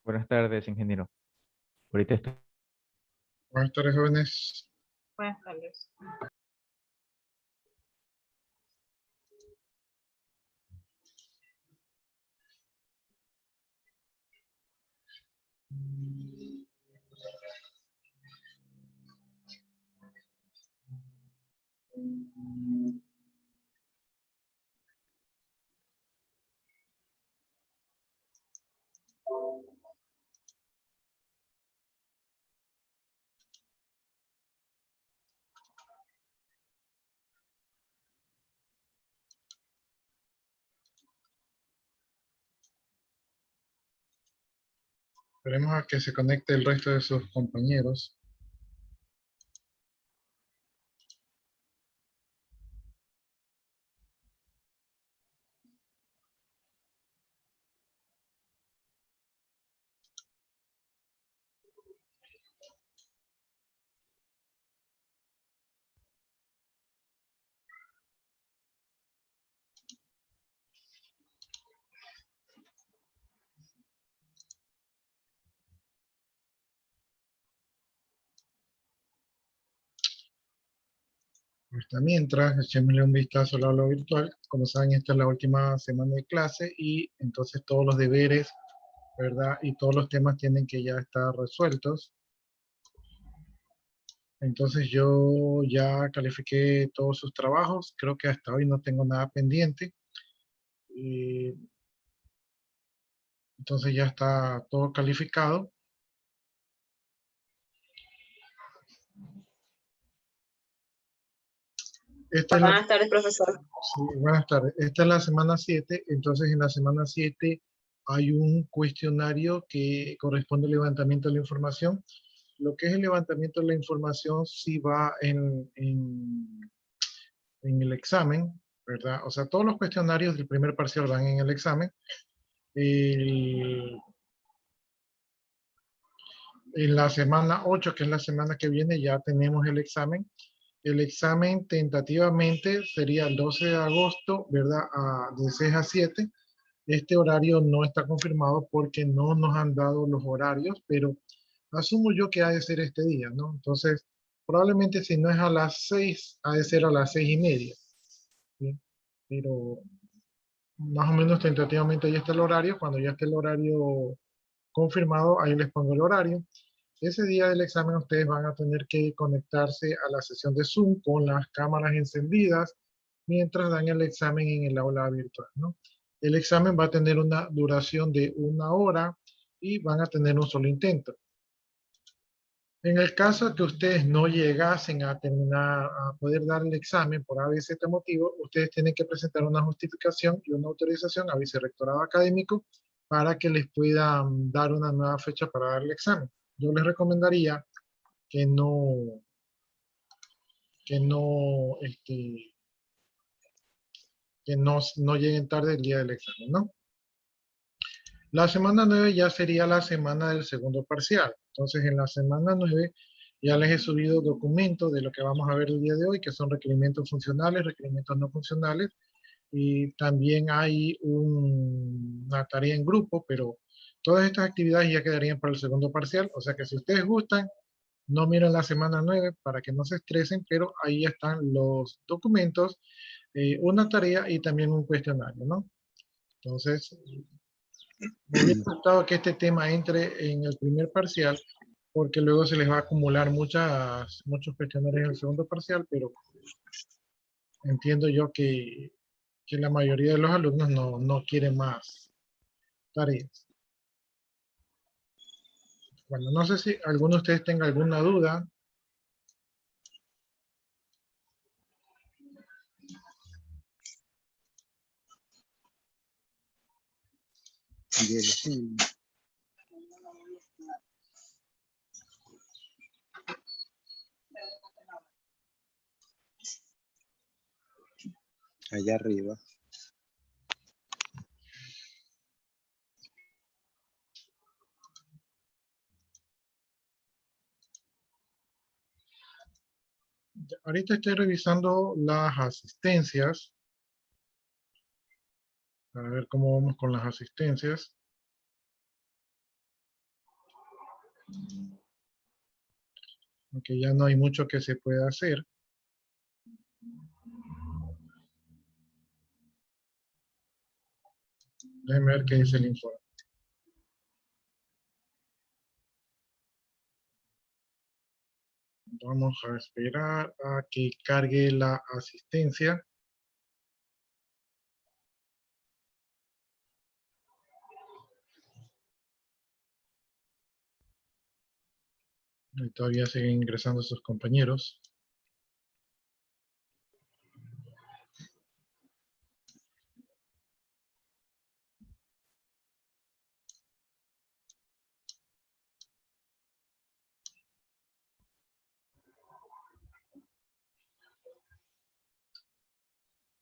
Buenas tardes, ingeniero. Ahorita estoy. Buenas tardes, jóvenes. Buenas tardes. Esperemos a que se conecte el resto de sus compañeros. Hasta mientras, echémosle un vistazo al aula virtual. Como saben, esta es la última semana de clase y entonces todos los deberes, ¿verdad? Y todos los temas tienen que ya estar resueltos. Entonces yo ya califiqué todos sus trabajos. Creo que hasta hoy no tengo nada pendiente. Entonces ya está todo calificado. Buenas tardes, profesor. Sí, buenas tardes. Esta es la semana 7, entonces en la semana 7 hay un cuestionario que corresponde al levantamiento de la información. Lo que es el levantamiento de la información sí va en el examen, ¿verdad? O sea, todos los cuestionarios del primer parcial van en el examen. En la semana 8, que es la semana que viene, ya tenemos el examen. El examen tentativamente sería el 12 de agosto, ¿verdad? De 6 a 7. Este horario no está confirmado porque no nos han dado los horarios, pero asumo yo que ha de ser este día, ¿no? Entonces, probablemente si no es a las 6, ha de ser a las 6:30. ¿Sí? Pero más o menos tentativamente ahí está el horario. Cuando ya esté el horario confirmado, ahí les pongo el horario. Ese día del examen ustedes van a tener que conectarse a la sesión de Zoom con las cámaras encendidas mientras dan el examen en el aula virtual, ¿no? El examen va a tener una duración de 1 hora y van a tener un solo intento. En el caso de que ustedes no llegasen a terminar, a poder dar el examen por A, B, Z motivo, ustedes tienen que presentar una justificación y una autorización a vicerrectorado académico para que les puedan dar una nueva fecha para dar el examen. Yo les recomendaría que no, no lleguen tarde el día del examen, ¿no? La semana 9 ya sería la semana del segundo parcial. Entonces, en la semana 9 ya les he subido documentos de lo que vamos a ver el día de hoy, que son requerimientos funcionales, requerimientos no funcionales, y también hay una tarea en grupo, pero todas estas actividades ya quedarían para el segundo parcial, o sea que si ustedes gustan, no miren la semana 9 para que no se estresen, pero ahí están los documentos, una tarea y también un cuestionario, ¿no? Entonces, me hubiera gustado que este tema entre en el primer parcial, porque luego se les va a acumular muchos cuestionarios en el segundo parcial, pero entiendo yo que la mayoría de los alumnos no quieren más tareas. Bueno, no sé si alguno de ustedes tenga alguna duda. Allá arriba. Ahorita estoy revisando las asistencias para ver cómo vamos con las asistencias. Aunque ya no hay mucho que se pueda hacer. Déjenme ver qué dice el informe. Vamos a esperar a que cargue la asistencia. Y todavía siguen ingresando sus compañeros.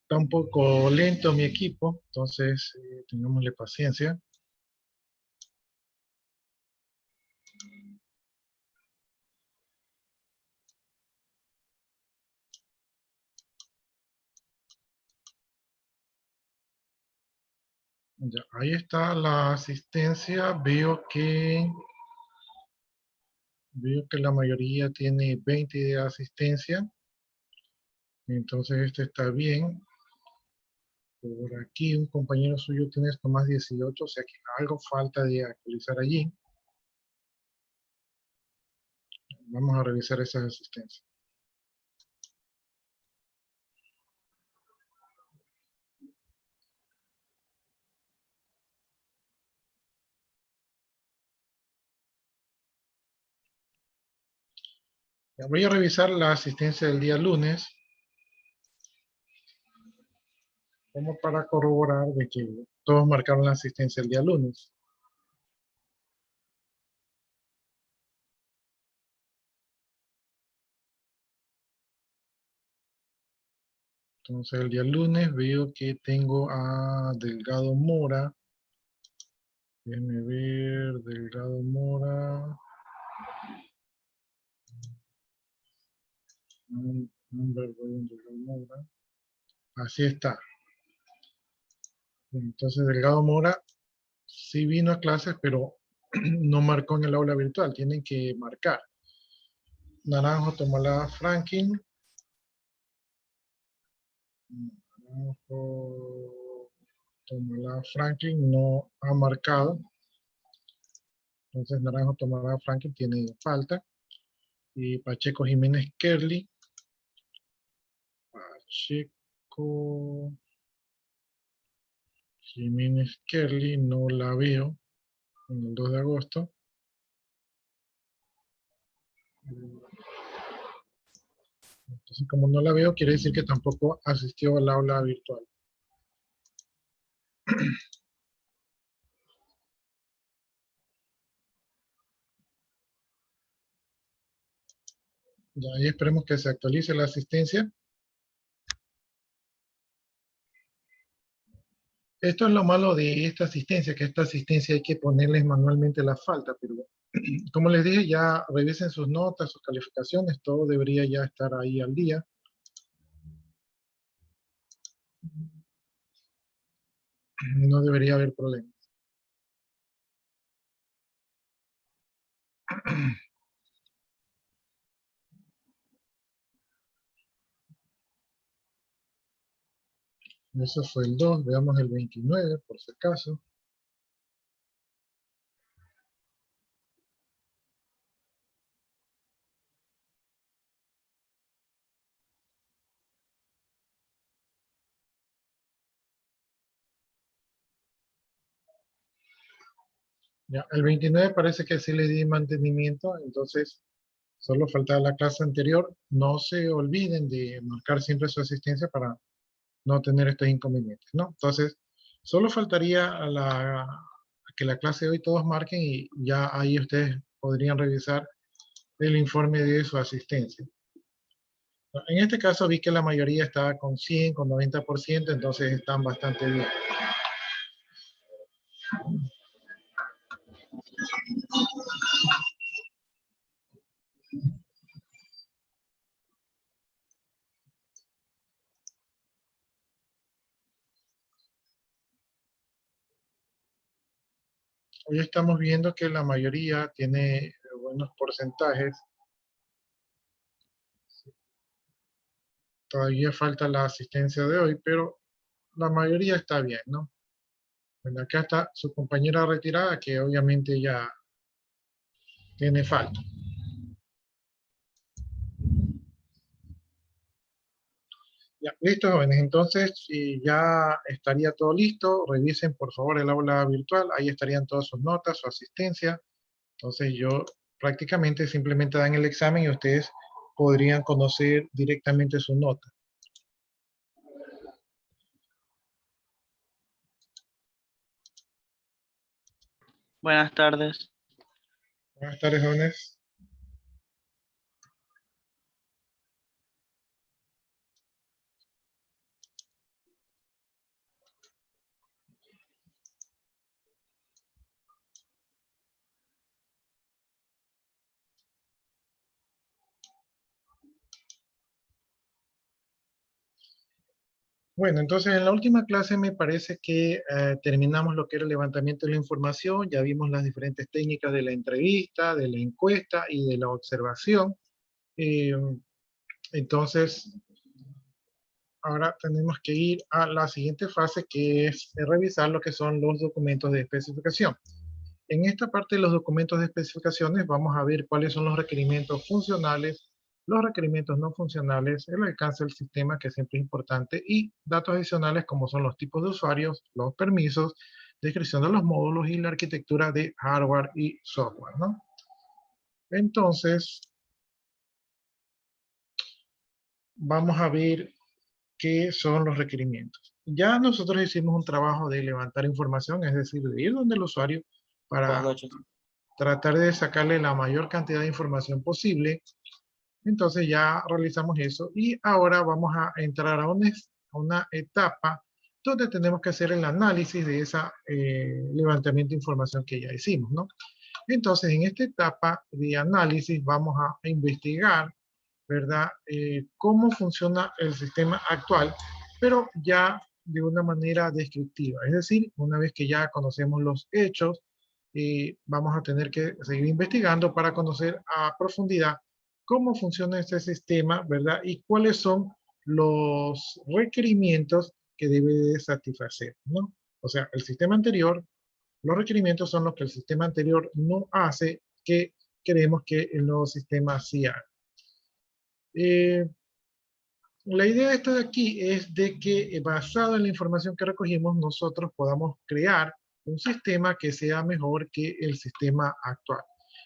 Está un poco lento mi equipo, entonces tengámosle paciencia. Ya, ahí está la asistencia. Veo que la mayoría tiene 20 de asistencia. Entonces este está bien. Por aquí un compañero suyo tiene esto más 18, o sea que algo falta de actualizar allí. Vamos a revisar esas asistencias. Ya, voy a revisar la asistencia del día lunes, como para corroborar de que todos marcaron la asistencia el día lunes. Entonces el día lunes veo que tengo a Delgado Mora. Déjenme ver, Delgado Mora. Delgado Mora. Así está. Entonces Delgado Mora sí vino a clases, pero no marcó en el aula virtual. Tienen que marcar. Naranjo Tomalá Franklin. Naranjo Tomalá Franklin no ha marcado. Entonces Naranjo Tomalá Franklin tiene falta. Y Pacheco Jiménez Kerly. Pacheco Jiménez Kerly no la veo en el 2 de agosto. Entonces, como no la veo, quiere decir que tampoco asistió al aula virtual. Ya ahí esperemos que se actualice la asistencia. Esto es lo malo de esta asistencia, que esta asistencia hay que ponerles manualmente la falta, pero como les dije, ya revisen sus notas, sus calificaciones, todo debería ya estar ahí al día. No debería haber problema. Eso fue el 2, veamos el 29, por si acaso. Ya, el 29 parece que sí le di mantenimiento, entonces solo faltaba la clase anterior. No se olviden de marcar siempre su asistencia para no tener estos inconvenientes, ¿no? Entonces, solo faltaría a que la clase de hoy todos marquen y ya ahí ustedes podrían revisar el informe de su asistencia. En este caso vi que la mayoría estaba con 100, con 90%, entonces están bastante bien. Hoy estamos viendo que la mayoría tiene buenos porcentajes. Todavía falta la asistencia de hoy, pero la mayoría está bien, ¿no? Bueno, acá está su compañera retirada, que obviamente ya tiene falta. Ya, listo, jóvenes. Entonces, si ya estaría todo listo, revisen por favor el aula virtual. Ahí estarían todas sus notas, su asistencia. Entonces, yo prácticamente simplemente dan el examen y ustedes podrían conocer directamente su nota. Buenas tardes. Buenas tardes, jóvenes. Bueno, entonces en la última clase me parece que terminamos lo que era el levantamiento de la información, ya vimos las diferentes técnicas de la entrevista, de la encuesta y de la observación. Eh, entonces, ahora tenemos que ir a la siguiente fase, que es revisar lo que son los documentos de especificación. En esta parte de los documentos de especificaciones vamos a ver cuáles son los requerimientos funcionales, los requerimientos no funcionales, el alcance del sistema, que siempre es importante, y datos adicionales como son los tipos de usuarios, los permisos, descripción de los módulos y la arquitectura de hardware y software, ¿no? Entonces, vamos a ver qué son los requerimientos. Ya nosotros hicimos un trabajo de levantar información, es decir, de ir donde el usuario para tratar de sacarle la mayor cantidad de información posible. Entonces ya realizamos eso y ahora vamos a entrar a una etapa donde tenemos que hacer el análisis de esa levantamiento de información que ya hicimos, ¿no? Entonces en esta etapa de análisis vamos a investigar, ¿verdad? Cómo funciona el sistema actual, pero ya de una manera descriptiva. Es decir, una vez que ya conocemos los hechos, vamos a tener que seguir investigando para conocer a profundidad cómo funciona este sistema, ¿verdad? Y cuáles son los requerimientos que debe de satisfacer, ¿no? O sea, el sistema anterior, los requerimientos son los que el sistema anterior no hace, que queremos que el nuevo sistema sí haga. La idea de esto de aquí es de que basado en la información que recogimos, nosotros podamos crear un sistema que sea mejor que el sistema actual.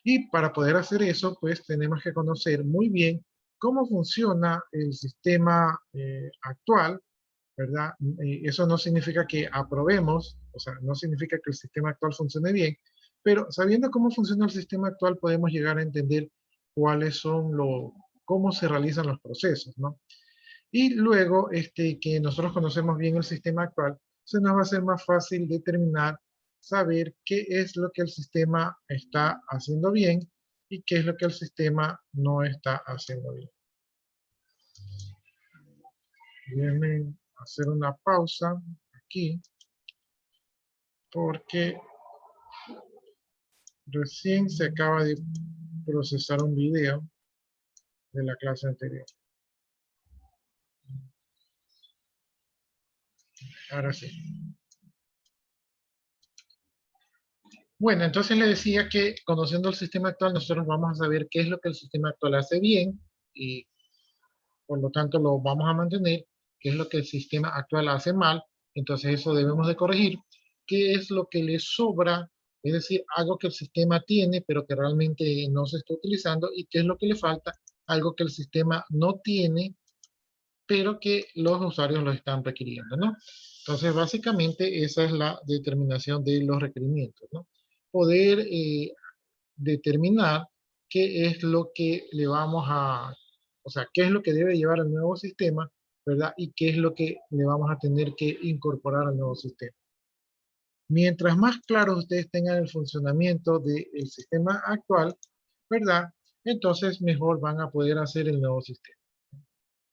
Y para poder hacer eso, pues tenemos que conocer muy bien cómo funciona el sistema actual, ¿verdad? Eso no significa que aprobemos, o sea, no significa que el sistema actual funcione bien, pero sabiendo cómo funciona el sistema actual, podemos llegar a entender cuáles son cómo se realizan los procesos, ¿no? Y luego que nosotros conocemos bien el sistema actual, se nos va a hacer más fácil determinar, saber qué es lo que el sistema está haciendo bien y qué es lo que el sistema no está haciendo bien. Déjenme hacer una pausa aquí, porque recién se acaba de procesar un video de la clase anterior. Ahora sí. Bueno, entonces le decía que conociendo el sistema actual, nosotros vamos a saber qué es lo que el sistema actual hace bien y por lo tanto lo vamos a mantener, qué es lo que el sistema actual hace mal, entonces eso debemos de corregir, qué es lo que le sobra, es decir, algo que el sistema tiene pero que realmente no se está utilizando, y qué es lo que le falta, algo que el sistema no tiene pero que los usuarios lo están requiriendo, ¿no? Entonces, básicamente esa es la determinación de los requerimientos, ¿no? Poder determinar qué es lo que le vamos a, o sea, qué es lo que debe llevar al nuevo sistema, ¿verdad? Y qué es lo que le vamos a tener que incorporar al nuevo sistema. Mientras más claros ustedes tengan el funcionamiento del sistema actual, ¿verdad? Entonces mejor van a poder hacer el nuevo sistema.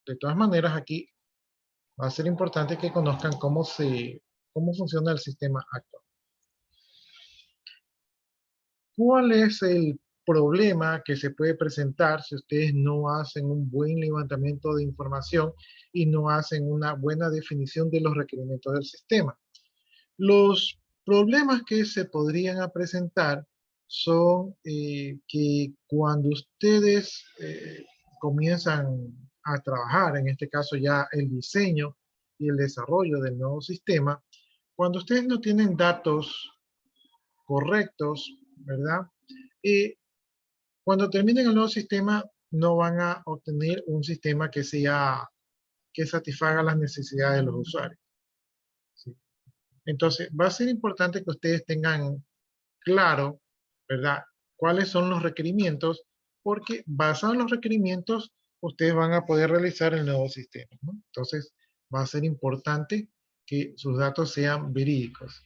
De todas maneras, aquí va a ser importante que conozcan cómo funciona el sistema actual. ¿Cuál es el problema que se puede presentar si ustedes no hacen un buen levantamiento de información y no hacen una buena definición de los requerimientos del sistema? Los problemas que se podrían presentar son que cuando ustedes comienzan a trabajar, en este caso ya el diseño y el desarrollo del nuevo sistema, cuando ustedes no tienen datos correctos, ¿verdad? Cuando terminen el nuevo sistema, no van a obtener un sistema que satisfaga las necesidades de los usuarios. ¿Sí? Entonces, va a ser importante que ustedes tengan claro, ¿verdad? Cuáles son los requerimientos, porque basado en los requerimientos, ustedes van a poder realizar el nuevo sistema, ¿no? Entonces, va a ser importante que sus datos sean verídicos.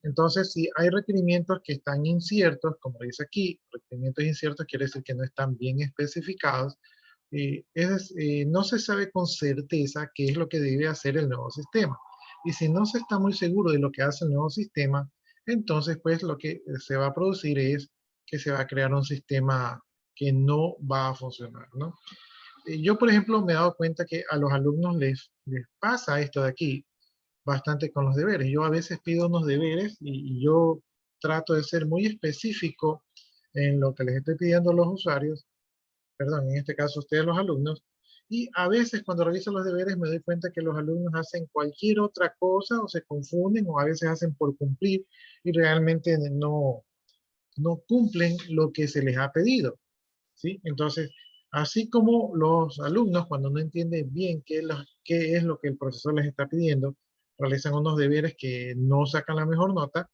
Entonces, si hay requerimientos que están inciertos, como dice aquí, requerimientos inciertos quiere decir que no están bien especificados, no se sabe con certeza qué es lo que debe hacer el nuevo sistema. Y si no se está muy seguro de lo que hace el nuevo sistema, entonces pues lo que se va a producir es que se va a crear un sistema que no va a funcionar, ¿no? Yo, por ejemplo, me he dado cuenta que a los alumnos les pasa esto de aquí, bastante con los deberes. Yo a veces pido unos deberes y yo trato de ser muy específico en lo que les estoy pidiendo a los usuarios, perdón, en este caso ustedes los alumnos, y a veces cuando reviso los deberes me doy cuenta que los alumnos hacen cualquier otra cosa o se confunden o a veces hacen por cumplir y realmente no cumplen lo que se les ha pedido, ¿sí? Entonces, así como los alumnos cuando no entienden bien qué es lo que el profesor les está pidiendo, realizan unos deberes que no sacan la mejor nota,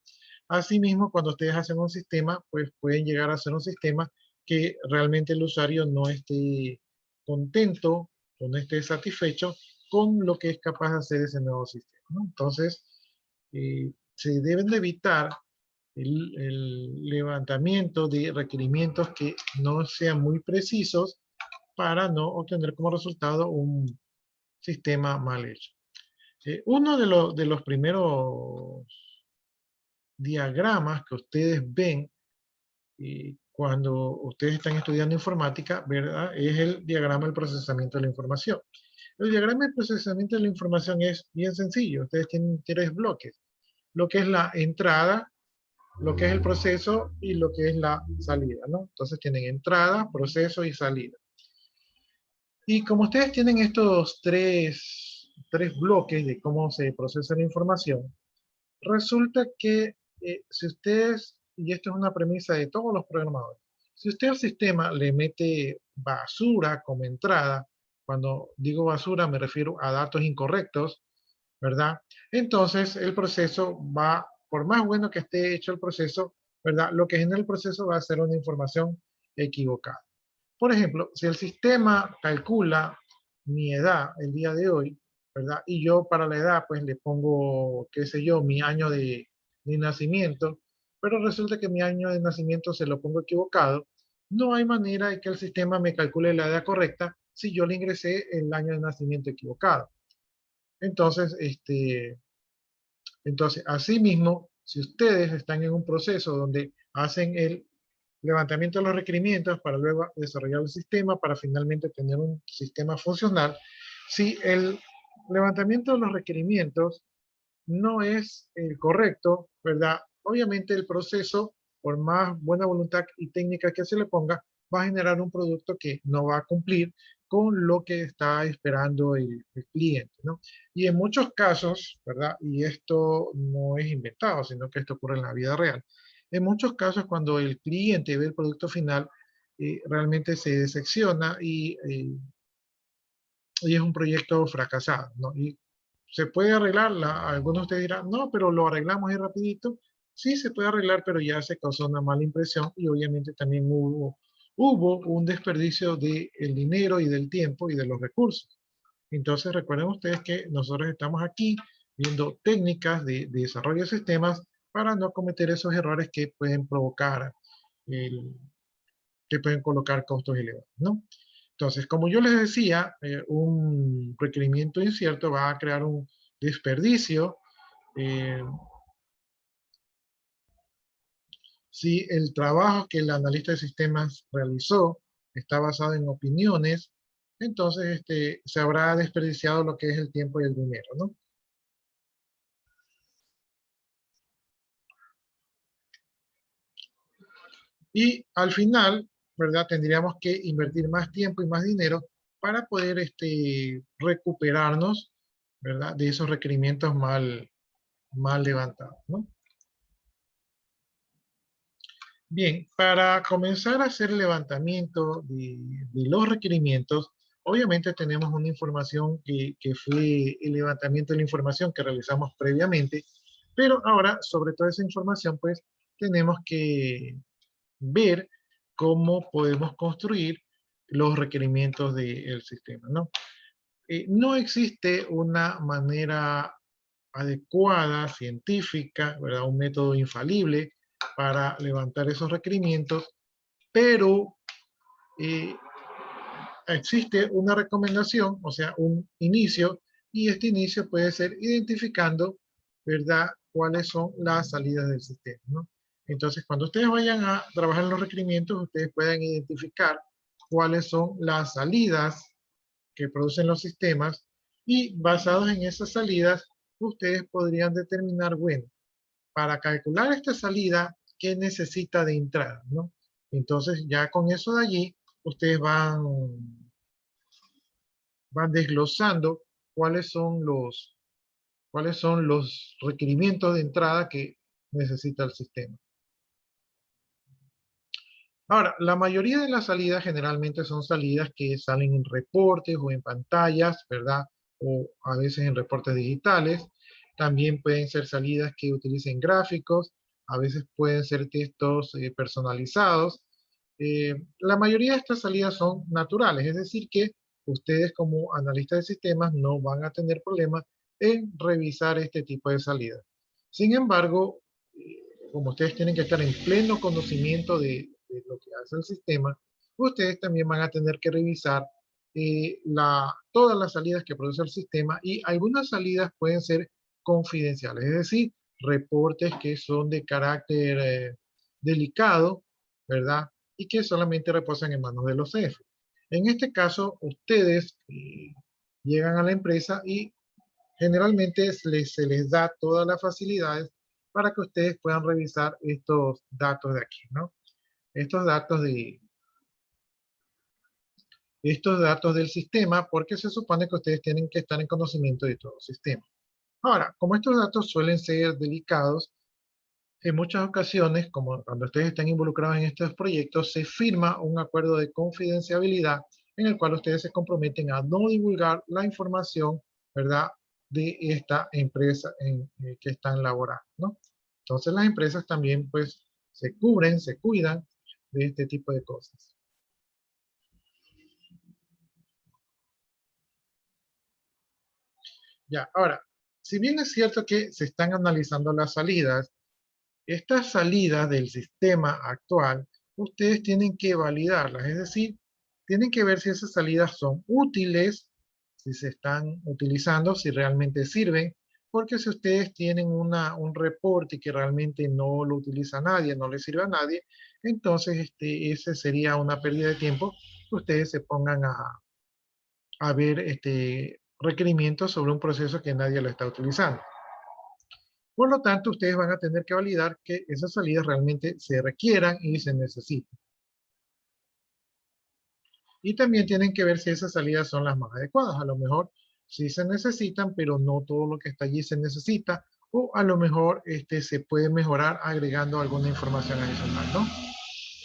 asimismo cuando ustedes hacen un sistema, pues pueden llegar a hacer un sistema que realmente el usuario no esté contento o no esté satisfecho con lo que es capaz de hacer ese nuevo sistema, ¿no? Entonces, se deben de evitar el levantamiento de requerimientos que no sean muy precisos para no obtener como resultado un sistema mal hecho. Uno de los primeros diagramas que ustedes ven cuando ustedes están estudiando informática, ¿verdad? Es el diagrama del procesamiento de la información. El diagrama del procesamiento de la información es bien sencillo. Ustedes tienen 3 bloques. Lo que es la entrada, lo que es el proceso y lo que es la salida, ¿no? Entonces tienen entrada, proceso y salida. Y como ustedes tienen estos tres bloques de cómo se procesa la información, resulta que si ustedes, y esto es una premisa de todos los programadores, si usted al sistema le mete basura como entrada, cuando digo basura me refiero a datos incorrectos, ¿verdad? Entonces el proceso va, por más bueno que esté hecho el proceso, ¿verdad? Lo que genera el proceso va a ser una información equivocada. Por ejemplo, si el sistema calcula mi edad el día de hoy, ¿verdad? Y yo para la edad pues le pongo, qué sé yo, mi año de nacimiento, pero resulta que mi año de nacimiento se lo pongo equivocado, no hay manera de que el sistema me calcule la edad correcta si yo le ingresé el año de nacimiento equivocado. Entonces, asimismo, si ustedes están en un proceso donde hacen el levantamiento de los requerimientos para luego desarrollar el sistema para finalmente tener un sistema funcional, si el levantamiento de los requerimientos no es el correcto, ¿verdad? Obviamente el proceso, por más buena voluntad y técnica que se le ponga, va a generar un producto que no va a cumplir con lo que está esperando el cliente, ¿no? Y en muchos casos, ¿verdad? Y esto no es inventado, sino que esto ocurre en la vida real. En muchos casos, cuando el cliente ve el producto final, realmente se decepciona y es un proyecto fracasado, ¿no? Y se puede arreglar, algunos de ustedes dirán, no, pero lo arreglamos ahí rapidito. Sí, se puede arreglar, pero ya se causó una mala impresión y obviamente también hubo un desperdicio del dinero y del tiempo y de los recursos. Entonces recuerden ustedes que nosotros estamos aquí viendo técnicas de desarrollo de sistemas para no cometer esos errores que pueden provocar, que pueden colocar costos elevados, ¿no? Entonces, como yo les decía, un requerimiento incierto va a crear un desperdicio Si el trabajo que el analista de sistemas realizó está basado en opiniones, entonces se habrá desperdiciado lo que es el tiempo y el dinero, ¿no? Y al final, ¿verdad? Tendríamos que invertir más tiempo y más dinero para poder recuperarnos, ¿verdad? De esos requerimientos mal levantados, ¿no? Bien, para comenzar a hacer el levantamiento de los requerimientos, obviamente tenemos una información que fue el levantamiento de la información que realizamos previamente, pero ahora sobre toda esa información, pues tenemos que ver cómo podemos construir los requerimientos del sistema, ¿no? No existe una manera adecuada, científica, ¿verdad? Un método infalible para levantar esos requerimientos, pero existe una recomendación, o sea, un inicio, y este inicio puede ser identificando, ¿verdad?, cuáles son las salidas del sistema, ¿no? Entonces, cuando ustedes vayan a trabajar en los requerimientos, ustedes pueden identificar cuáles son las salidas que producen los sistemas y basados en esas salidas, ustedes podrían determinar, bueno, para calcular esta salida, ¿qué necesita de entrada, ¿no? Entonces, ya con eso de allí, ustedes van desglosando cuáles son los requerimientos de entrada que necesita el sistema. Ahora, la mayoría de las salidas generalmente son salidas que salen en reportes o en pantallas, ¿verdad? O a veces en reportes digitales. También pueden ser salidas que utilicen gráficos, a veces pueden ser textos personalizados. La mayoría de estas salidas son naturales, es decir que ustedes como analistas de sistemas no van a tener problemas en revisar este tipo de salidas. Sin embargo, como ustedes tienen que estar en pleno conocimiento de lo que hace el sistema, ustedes también van a tener que revisar todas las salidas que produce el sistema y algunas salidas pueden ser confidenciales, es decir, reportes que son de carácter delicado, ¿verdad? Y que solamente reposan en manos de los jefes. En este caso, ustedes llegan a la empresa y generalmente se les da todas las facilidades para que ustedes puedan revisar estos datos de aquí, ¿no? Estos datos del sistema, porque se supone que ustedes tienen que estar en conocimiento de todo el sistema. Ahora, como estos datos suelen ser delicados, en muchas ocasiones, como cuando ustedes están involucrados en estos proyectos, se firma un acuerdo de confidencialidad en el cual ustedes se comprometen a no divulgar la información, ¿verdad?, de esta empresa que están laborando, ¿no? Entonces las empresas también, pues, se cubren, se cuidan de este tipo de cosas. Ya, ahora, si bien es cierto que se están analizando las salidas, estas salidas del sistema actual, ustedes tienen que validarlas, es decir, tienen que ver si esas salidas son útiles, si se están utilizando, si realmente sirven, porque si ustedes tienen un reporte que realmente no lo utiliza nadie, no le sirve a nadie, entonces ese sería una pérdida de tiempo que ustedes se pongan a ver requerimientos sobre un proceso que nadie lo está utilizando. Por lo tanto, ustedes van a tener que validar que esas salidas realmente se requieran y se necesiten. Y también tienen que ver si esas salidas son las más adecuadas. A lo mejor sí se necesitan, pero no todo lo que está allí se necesita. O a lo mejor se puede mejorar agregando alguna información adicional, ¿no?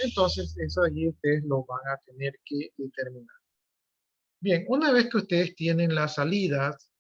Entonces, eso allí ustedes lo van a tener que determinar. Bien, una vez que ustedes tienen las salidas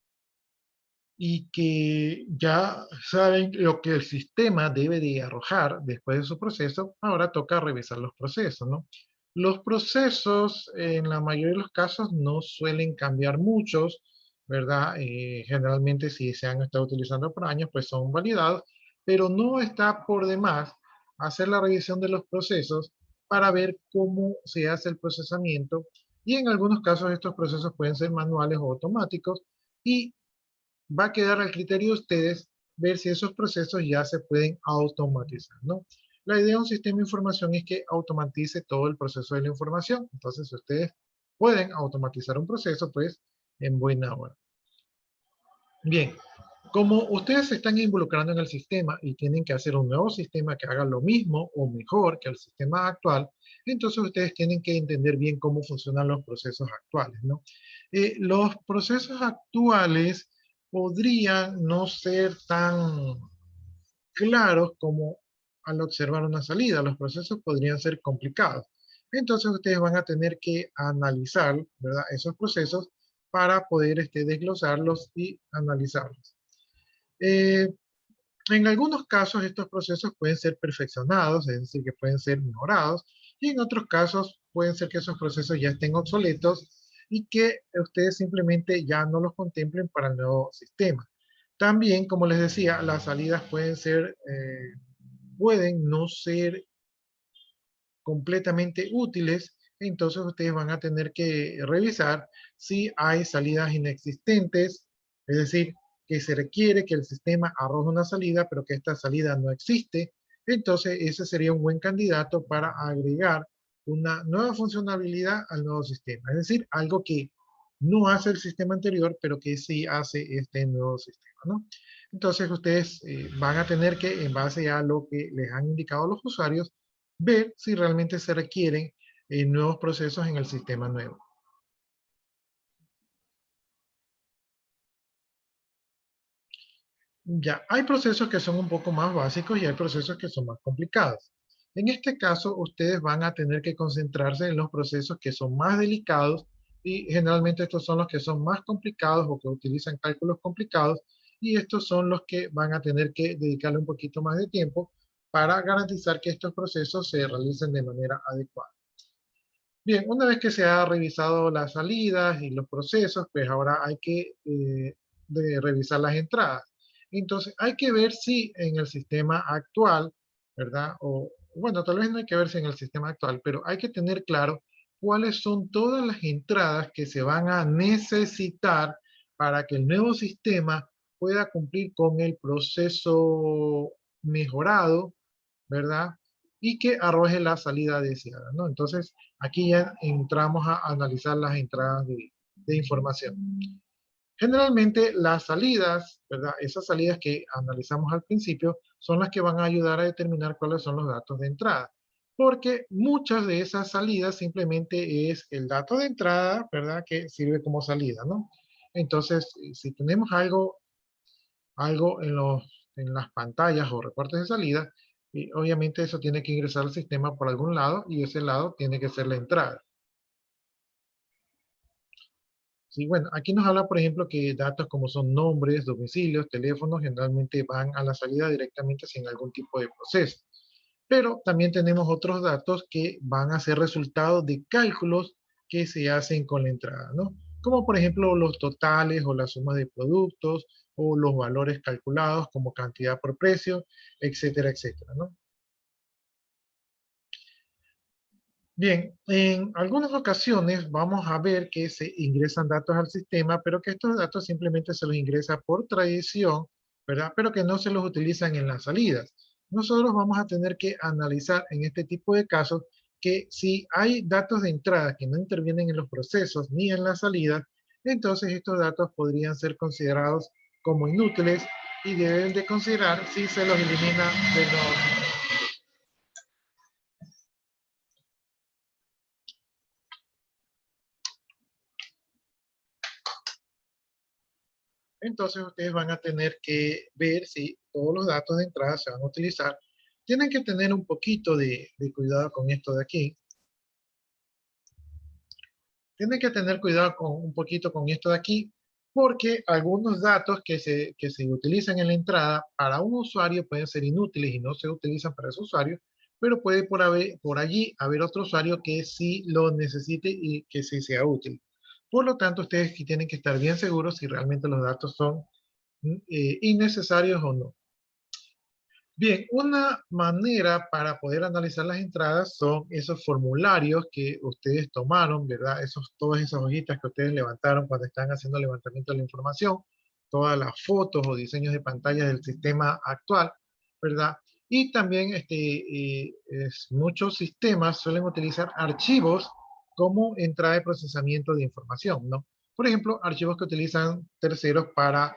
y que ya saben lo que el sistema debe de arrojar después de su proceso, ahora toca revisar los procesos, ¿no? Los procesos, en la mayoría de los casos, no suelen cambiar muchos, ¿verdad? Generalmente, si se han estado utilizando por años, pues son validados, pero no está por demás hacer la revisión de los procesos para ver cómo se hace el procesamiento, y en algunos casos estos procesos pueden ser manuales o automáticos, y va a quedar al criterio de ustedes ver si esos procesos ya se pueden automatizar, ¿no? La idea de un sistema de información es que automatice todo el proceso de la información. Entonces, si ustedes pueden automatizar un proceso, pues en buena hora. Bien, como ustedes se están involucrando en el sistema y tienen que hacer un nuevo sistema que haga lo mismo o mejor que el sistema actual, entonces ustedes tienen que entender bien cómo funcionan los procesos actuales, ¿no? Los procesos actuales podrían no ser tan claros como al observar una salida. Los procesos podrían ser complicados. Entonces ustedes van a tener que analizar, ¿verdad?, esos procesos para poder desglosarlos y analizarlos. En algunos casos estos procesos pueden ser perfeccionados, es decir, que pueden ser mejorados, y en otros casos pueden ser que esos procesos ya estén obsoletos y que ustedes simplemente ya no los contemplen para el nuevo sistema. También, como les decía, las salidas pueden no ser completamente útiles, entonces ustedes van a tener que revisar si hay salidas inexistentes, es decir, que se requiere que el sistema arroje una salida, pero que esta salida no existe. Entonces, ese sería un buen candidato para agregar una nueva funcionalidad al nuevo sistema. Es decir, algo que no hace el sistema anterior, pero que sí hace este nuevo sistema, ¿no? Entonces, ustedes van a tener que, en base a lo que les han indicado los usuarios, ver si realmente se requieren nuevos procesos en el sistema nuevo. Ya, hay procesos que son un poco más básicos y hay procesos que son más complicados. En este caso, ustedes van a tener que concentrarse en los procesos que son más delicados y generalmente estos son los que son más complicados o que utilizan cálculos complicados y estos son los que van a tener que dedicarle un poquito más de tiempo para garantizar que estos procesos se realicen de manera adecuada. Bien, una vez que se ha revisado las salidas y los procesos, pues ahora hay que revisar las entradas. Entonces, hay que ver si en el sistema actual, ¿verdad? O bueno, tal vez no hay que ver si en el sistema actual, pero hay que tener claro cuáles son todas las entradas que se van a necesitar para que el nuevo sistema pueda cumplir con el proceso mejorado, ¿verdad? Y que arroje la salida deseada, ¿no? Entonces, aquí ya entramos a analizar las entradas de información. Generalmente las salidas, ¿verdad? Esas salidas que analizamos al principio son las que van a ayudar a determinar cuáles son los datos de entrada. Porque muchas de esas salidas simplemente es el dato de entrada, ¿verdad? Que sirve como salida, ¿no? Entonces, si tenemos algo en las pantallas o reportes de salida, y obviamente eso tiene que ingresar al sistema por algún lado y ese lado tiene que ser la entrada. Sí, bueno, aquí nos habla, por ejemplo, que datos como son nombres, domicilios, teléfonos, generalmente van a la salida directamente sin algún tipo de proceso. Pero también tenemos otros datos que van a ser resultado de cálculos que se hacen con la entrada, ¿no? Como por ejemplo los totales o la suma de productos o los valores calculados como cantidad por precio, etcétera, etcétera, ¿no? Bien, en algunas ocasiones vamos a ver que se ingresan datos al sistema, pero que estos datos simplemente se los ingresa por tradición, ¿verdad? Pero que no se los utilizan en las salidas. Nosotros vamos a tener que analizar en este tipo de casos que si hay datos de entrada que no intervienen en los procesos ni en las salidas, entonces estos datos podrían ser considerados como inútiles y deben de considerar si se los elimina de los. Entonces ustedes van a tener que ver si todos los datos de entrada se van a utilizar. Tienen que tener un poquito de cuidado con esto de aquí. Tienen que tener cuidado con un poquito con esto de aquí, porque algunos datos que se utilizan en la entrada para un usuario pueden ser inútiles y no se utilizan para ese usuario, pero puede por allí haber otro usuario que sí lo necesite y que sí sea útil. Por lo tanto, ustedes sí tienen que estar bien seguros si realmente los datos son innecesarios o no. Bien, una manera para poder analizar las entradas son esos formularios que ustedes tomaron, ¿verdad? Todas esas hojitas que ustedes levantaron cuando están haciendo el levantamiento de la información, todas las fotos o diseños de pantalla del sistema actual, ¿verdad? Y también muchos sistemas suelen utilizar archivos como entrada de procesamiento de información, ¿no? Por ejemplo, archivos que utilizan terceros para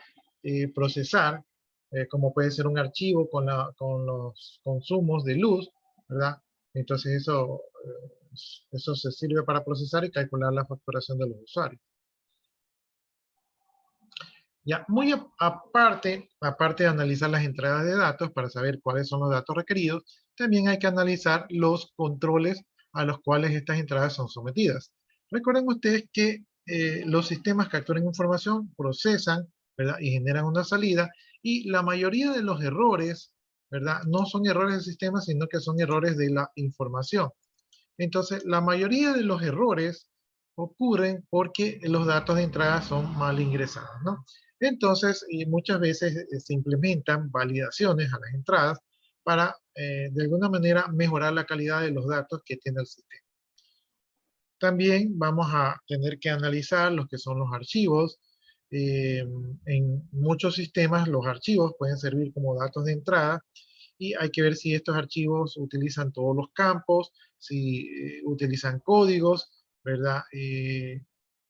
procesar, como puede ser un archivo con los consumos de luz, ¿verdad? Entonces eso se sirve para procesar y calcular la facturación de los usuarios. Ya, muy aparte de analizar las entradas de datos para saber cuáles son los datos requeridos, también hay que analizar los controles a los cuales estas entradas son sometidas. Recuerden ustedes que los sistemas capturan información, procesan, ¿verdad? Y generan una salida, y la mayoría de los errores, ¿verdad? No son errores del sistema, sino que son errores de la información. Entonces, la mayoría de los errores ocurren porque los datos de entrada son mal ingresados, ¿no? Entonces, y muchas veces se implementan validaciones a las entradas para, de alguna manera, mejorar la calidad de los datos que tiene el sistema. También vamos a tener que analizar lo que son los archivos. En muchos sistemas, los archivos pueden servir como datos de entrada, y hay que ver si estos archivos utilizan todos los campos, si utilizan códigos, ¿verdad?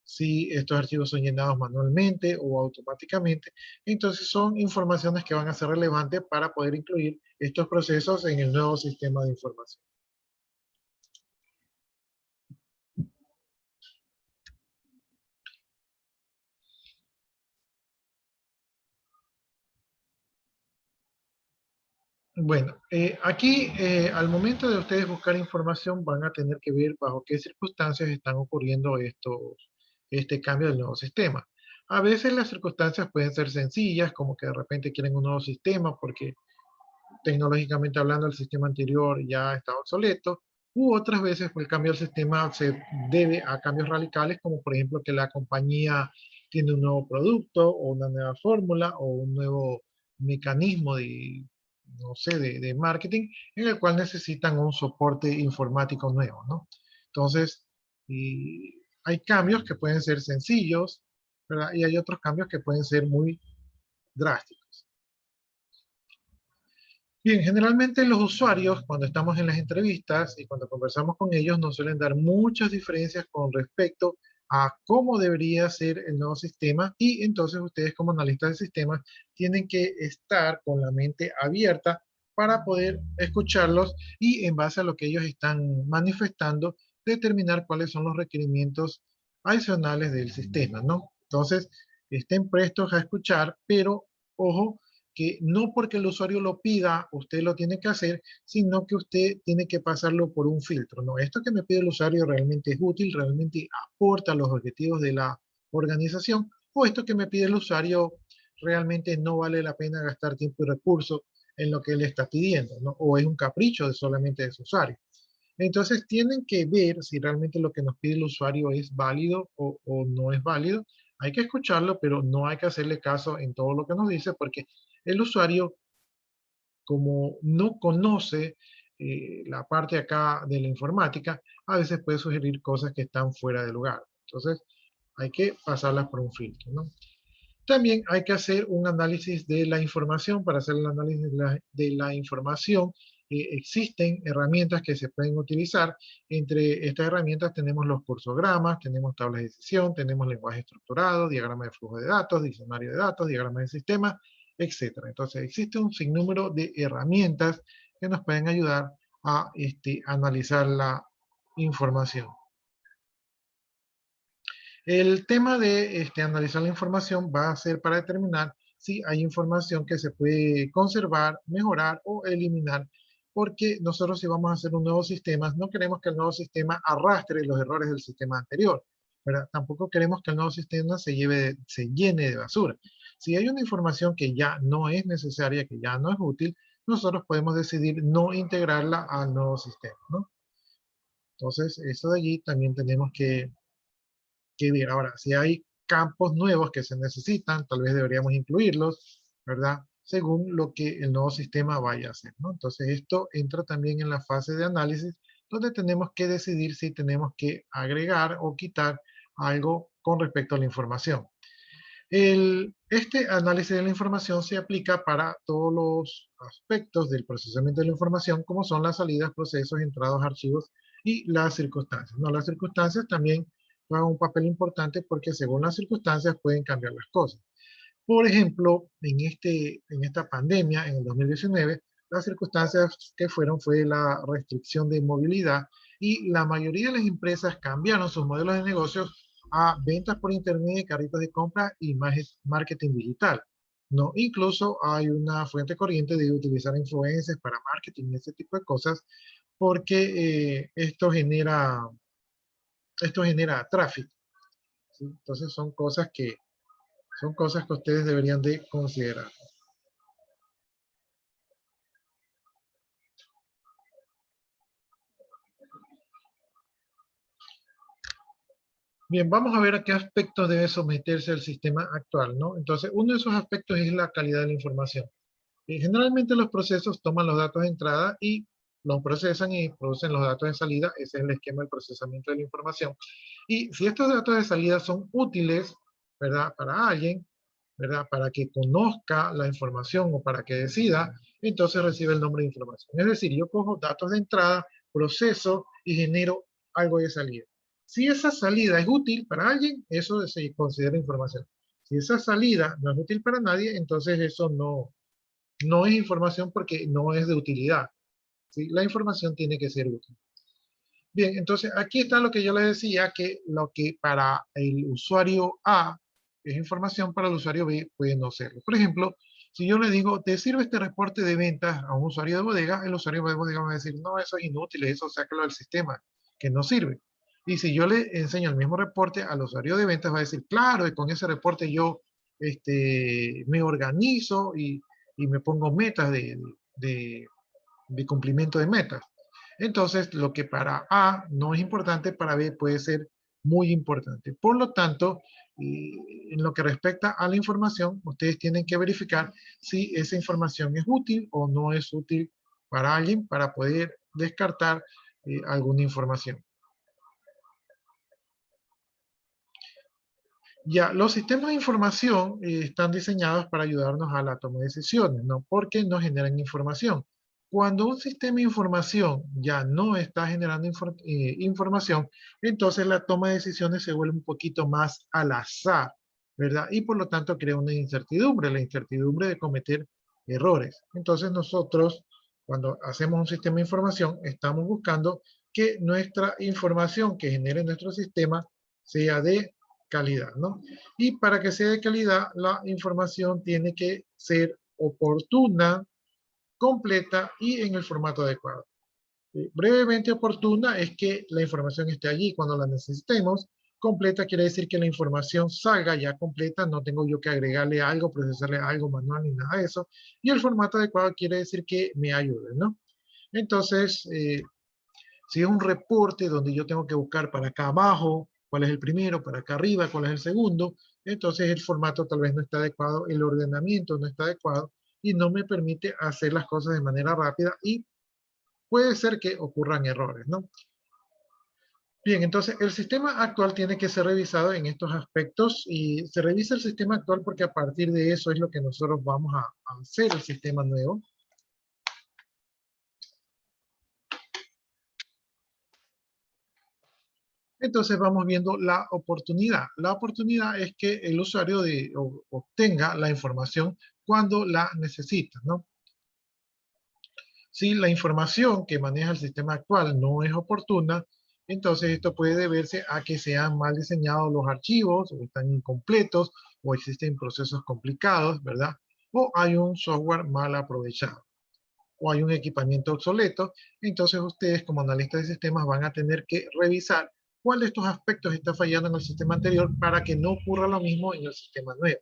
Si estos archivos son llenados manualmente o automáticamente. Entonces son informaciones que van a ser relevantes para poder incluir estos procesos en el nuevo sistema de información. Bueno, aquí al momento de ustedes buscar información van a tener que ver bajo qué circunstancias están ocurriendo este cambio del nuevo sistema. A veces las circunstancias pueden ser sencillas, como que de repente quieren un nuevo sistema porque tecnológicamente hablando el sistema anterior ya está obsoleto, u otras veces el cambio del sistema se debe a cambios radicales, como por ejemplo que la compañía tiene un nuevo producto o una nueva fórmula o un nuevo mecanismo de, no sé, de marketing, en el cual necesitan un soporte informático nuevo, ¿no? Entonces, hay cambios que pueden ser sencillos, ¿verdad? Y hay otros cambios que pueden ser muy drásticos. Bien, generalmente los usuarios, cuando estamos en las entrevistas y cuando conversamos con ellos, nos suelen dar muchas diferencias con respecto a cómo debería ser el nuevo sistema, y entonces ustedes como analistas de sistemas tienen que estar con la mente abierta para poder escucharlos y en base a lo que ellos están manifestando, determinar cuáles son los requerimientos adicionales del sistema, ¿no? Entonces, estén prestos a escuchar, pero ojo, que no porque el usuario lo pida, usted lo tiene que hacer, sino que usted tiene que pasarlo por un filtro. No, esto que me pide el usuario realmente es útil, realmente aporta a los objetivos de la organización, o esto que me pide el usuario realmente no vale la pena gastar tiempo y recursos en lo que él está pidiendo, ¿no? O es un capricho de solamente de su usuario. Entonces tienen que ver si realmente lo que nos pide el usuario es válido o no es válido. Hay que escucharlo, pero no hay que hacerle caso en todo lo que nos dice, porque el usuario, como no conoce la parte acá de la informática, a veces puede sugerir cosas que están fuera de lugar. Entonces, hay que pasarlas por un filtro, ¿no? También hay que hacer un análisis de la información. Para hacer el análisis de la información, existen herramientas que se pueden utilizar. Entre estas herramientas tenemos los cursogramas, tenemos tablas de decisión, tenemos lenguaje estructurado, diagrama de flujo de datos, diccionario de datos, diagrama de sistema, etc. Entonces, existe un sinnúmero de herramientas que nos pueden ayudar a analizar la información. El tema de analizar la información va a ser para determinar si hay información que se puede conservar, mejorar o eliminar, porque nosotros, si vamos a hacer un nuevo sistema, no queremos que el nuevo sistema arrastre los errores del sistema anterior, ¿verdad? Tampoco queremos que el nuevo sistema se llene de basura. Si hay una información que ya no es necesaria, que ya no es útil, nosotros podemos decidir no integrarla al nuevo sistema, ¿no? Entonces, eso de allí también tenemos que ver. Ahora, si hay campos nuevos que se necesitan, tal vez deberíamos incluirlos, ¿verdad? Según lo que el nuevo sistema vaya a hacer, ¿no? Entonces, esto entra también en la fase de análisis, donde tenemos que decidir si tenemos que agregar o quitar algo con respecto a la información. Este análisis de la información se aplica para todos los aspectos del procesamiento de la información, como son las salidas, procesos, entradas, archivos y las circunstancias. No, las circunstancias también juegan un papel importante porque según las circunstancias pueden cambiar las cosas. Por ejemplo, en esta pandemia, en el 2019, las circunstancias que fue la restricción de movilidad y la mayoría de las empresas cambiaron sus modelos de negocios a ventas por internet, carritos de compra y marketing digital. ¿No? Incluso hay una fuente corriente de utilizar influencers para marketing y ese tipo de cosas porque esto genera tráfico. ¿Sí? Entonces son cosas que ustedes deberían de considerar. Bien, vamos a ver a qué aspectos debe someterse el sistema actual, ¿no? Entonces, uno de esos aspectos es la calidad de la información. Generalmente los procesos toman los datos de entrada y los procesan y producen los datos de salida. Ese es el esquema del procesamiento de la información. Y si estos datos de salida son útiles, ¿verdad? Para alguien, ¿verdad? Para que conozca la información o para que decida, entonces recibe el nombre de información. Es decir, yo cojo datos de entrada, proceso y genero algo de salida. Si esa salida es útil para alguien, eso se considera información. Si esa salida no es útil para nadie, entonces eso no es información porque no es de utilidad. ¿Sí? La información tiene que ser útil. Bien, entonces aquí está lo que yo les decía, que lo que para el usuario A es información, para el usuario B puede no serlo. Por ejemplo, si yo le digo, ¿te sirve este reporte de ventas a un usuario de bodega? El usuario de bodega va a decir, no, eso es inútil, eso sácalo del sistema, que no sirve. Y si yo le enseño el mismo reporte al usuario de ventas, va a decir, claro, y con ese reporte yo me organizo y me pongo metas de cumplimiento de metas. Entonces, lo que para A no es importante, para B puede ser muy importante. Por lo tanto, en lo que respecta a la información, ustedes tienen que verificar si esa información es útil o no es útil para alguien para poder descartar alguna información. Ya, los sistemas de información están diseñados para ayudarnos a la toma de decisiones, ¿no? Porque nos generan información. Cuando un sistema de información ya no está generando información, entonces la toma de decisiones se vuelve un poquito más al azar, ¿verdad? Y por lo tanto crea una incertidumbre, la incertidumbre de cometer errores. Entonces nosotros, cuando hacemos un sistema de información, estamos buscando que nuestra información que genere nuestro sistema sea de calidad, ¿no? Y para que sea de calidad, la información tiene que ser oportuna, completa y en el formato adecuado. Brevemente oportuna es que la información esté allí cuando la necesitemos. Completa quiere decir que la información salga ya completa, no tengo yo que agregarle algo, procesarle algo manual ni nada de eso. Y el formato adecuado quiere decir que me ayude, ¿no? Entonces, si es un reporte donde yo tengo que buscar para acá abajo, cuál es el primero, para acá arriba, cuál es el segundo, entonces el formato tal vez no está adecuado, el ordenamiento no está adecuado y no me permite hacer las cosas de manera rápida y puede ser que ocurran errores, ¿no? Bien, entonces el sistema actual tiene que ser revisado en estos aspectos y se revisa el sistema actual porque a partir de eso es lo que nosotros vamos a hacer el sistema nuevo. Entonces vamos viendo la oportunidad. La oportunidad es que el usuario obtenga la información cuando la necesita, ¿no? Si la información que maneja el sistema actual no es oportuna, entonces esto puede deberse a que sean mal diseñados los archivos, o están incompletos, o existen procesos complicados, ¿verdad? O hay un software mal aprovechado, o hay un equipamiento obsoleto. Entonces ustedes como analistas de sistemas van a tener que revisar cuál de estos aspectos está fallando en el sistema anterior para que no ocurra lo mismo en el sistema nuevo.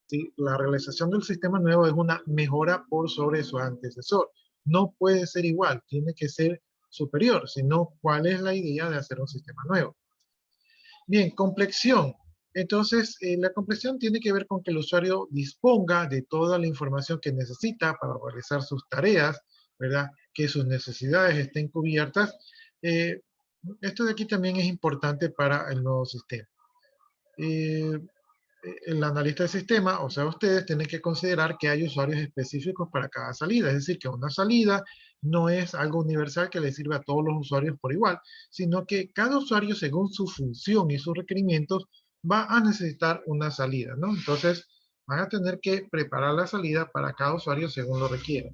¿Sí? La realización del sistema nuevo es una mejora por sobre su antecesor. No puede ser igual, tiene que ser superior, sino cuál es la idea de hacer un sistema nuevo. Bien, complexión. Entonces, la complexión tiene que ver con que el usuario disponga de toda la información que necesita para realizar sus tareas, ¿verdad? Que sus necesidades estén cubiertas. Esto de aquí también es importante para el nuevo sistema. el analista de sistema, o sea, ustedes tienen que considerar que hay usuarios específicos para cada salida. Es decir, que una salida no es algo universal que le sirva a todos los usuarios por igual, sino que cada usuario, según su función y sus requerimientos, va a necesitar una salida, ¿no? Entonces, van a tener que preparar la salida para cada usuario según lo requiera.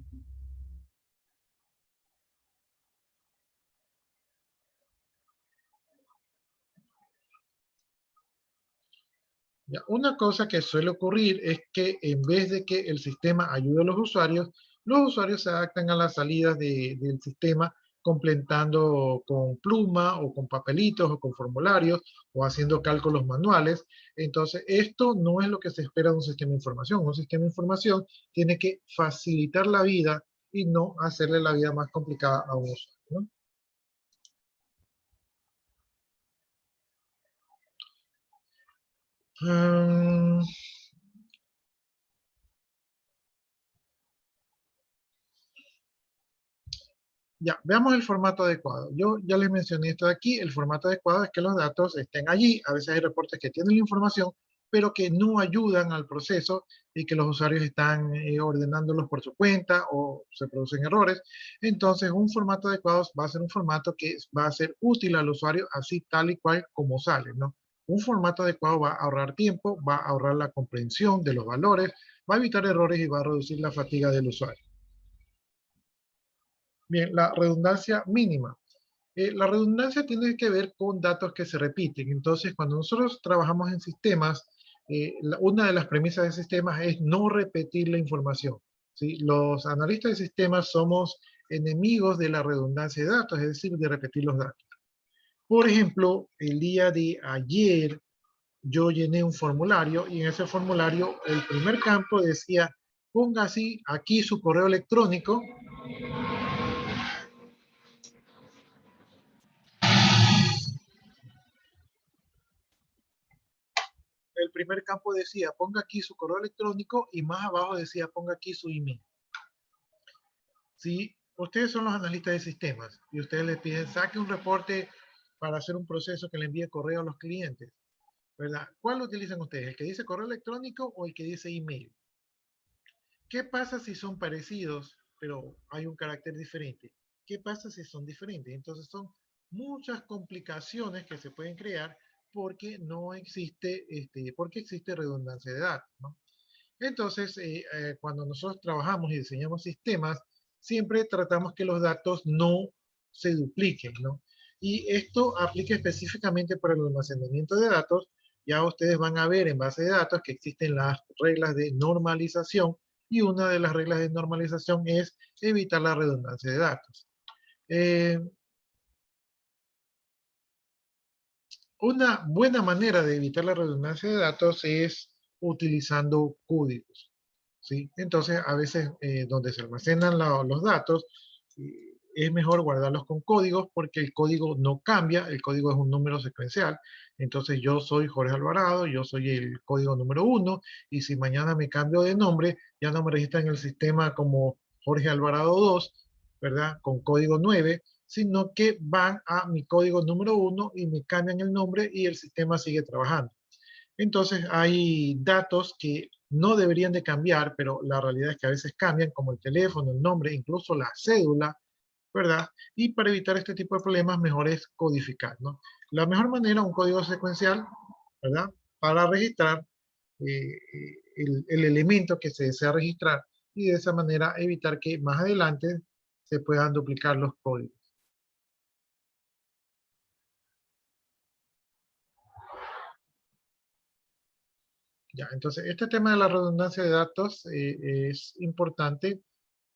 Ya, una cosa que suele ocurrir es que en vez de que el sistema ayude a los usuarios se adaptan a las salidas del sistema completando con pluma o con papelitos o con formularios o haciendo cálculos manuales. Entonces, esto no es lo que se espera de un sistema de información. Un sistema de información tiene que facilitar la vida y no hacerle la vida más complicada a un usuario, ¿no? Ya, veamos el formato adecuado. Yo ya les mencioné esto de aquí. El formato adecuado es que los datos estén allí. A veces hay reportes que tienen la información, pero que no ayudan al proceso y que los usuarios están ordenándolos por su cuenta o se producen errores. Entonces, un formato adecuado va a ser un formato que va a ser útil al usuario así tal y cual como sale, ¿no? Un formato adecuado va a ahorrar tiempo, va a ahorrar la comprensión de los valores, va a evitar errores y va a reducir la fatiga del usuario. Bien, la redundancia mínima. La redundancia tiene que ver con datos que se repiten. Entonces, cuando nosotros trabajamos en sistemas, una de las premisas de sistemas es no repetir la información, ¿sí? Los analistas de sistemas somos enemigos de la redundancia de datos, es decir, de repetir los datos. Por ejemplo, el día de ayer yo llené un formulario y en ese formulario el primer campo decía, ponga así aquí su correo electrónico. El primer campo decía, ponga aquí su correo electrónico y más abajo decía, ponga aquí su email. Si ustedes son los analistas de sistemas y ustedes les piden, saque un reporte para hacer un proceso que le envíe correo a los clientes, ¿verdad? ¿Cuál utilizan ustedes? ¿El que dice correo electrónico o el que dice email? ¿Qué pasa si son parecidos, pero hay un carácter diferente? ¿Qué pasa si son diferentes? Entonces son muchas complicaciones que se pueden crear porque no existe, porque existe redundancia de datos, ¿no? Entonces, cuando nosotros trabajamos y diseñamos sistemas, siempre tratamos que los datos no se dupliquen, ¿no? Y esto aplica específicamente para el almacenamiento de datos. Ya ustedes van a ver en base de datos que existen las reglas de normalización y una de las reglas de normalización es evitar la redundancia de datos. Una buena manera de evitar la redundancia de datos es utilizando códigos, ¿sí? Entonces, a veces donde se almacenan los datos, es mejor guardarlos con códigos porque el código no cambia, el código es un número secuencial. Entonces, yo soy Jorge Alvarado, yo soy el código número 1, y si mañana me cambio de nombre, ya no me registra en el sistema como Jorge Alvarado 2, ¿verdad? Con código 9, sino que van a mi código número 1 y me cambian el nombre y el sistema sigue trabajando. Entonces hay datos que no deberían de cambiar, pero la realidad es que a veces cambian, como el teléfono, el nombre, incluso la cédula, ¿verdad? Y para evitar este tipo de problemas, mejor es codificar, ¿no? La mejor manera, un código secuencial, ¿verdad? Para registrar el elemento que se desea registrar y de esa manera evitar que más adelante se puedan duplicar los códigos. Ya, entonces, este tema de la redundancia de datos es importante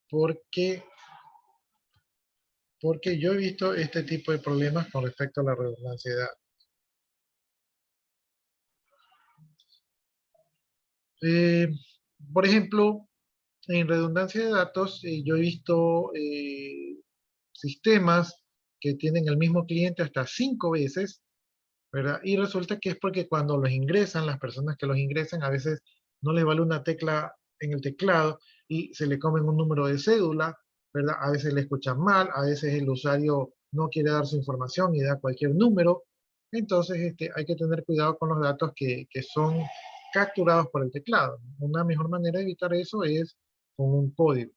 porque, porque yo he visto este tipo de problemas con respecto a la redundancia de datos. Eh, por ejemplo, en redundancia de datos, yo he visto sistemas que tienen el mismo cliente hasta 5 veces, ¿verdad? Y resulta que es porque cuando los ingresan, las personas que los ingresan, a veces no les vale una tecla en el teclado y se le comen un número de cédula, ¿verdad? A veces le escuchan mal, a veces el usuario no quiere dar su información y da cualquier número. Entonces, hay que tener cuidado con los datos que son capturados por el teclado. Una mejor manera de evitar eso es con un código.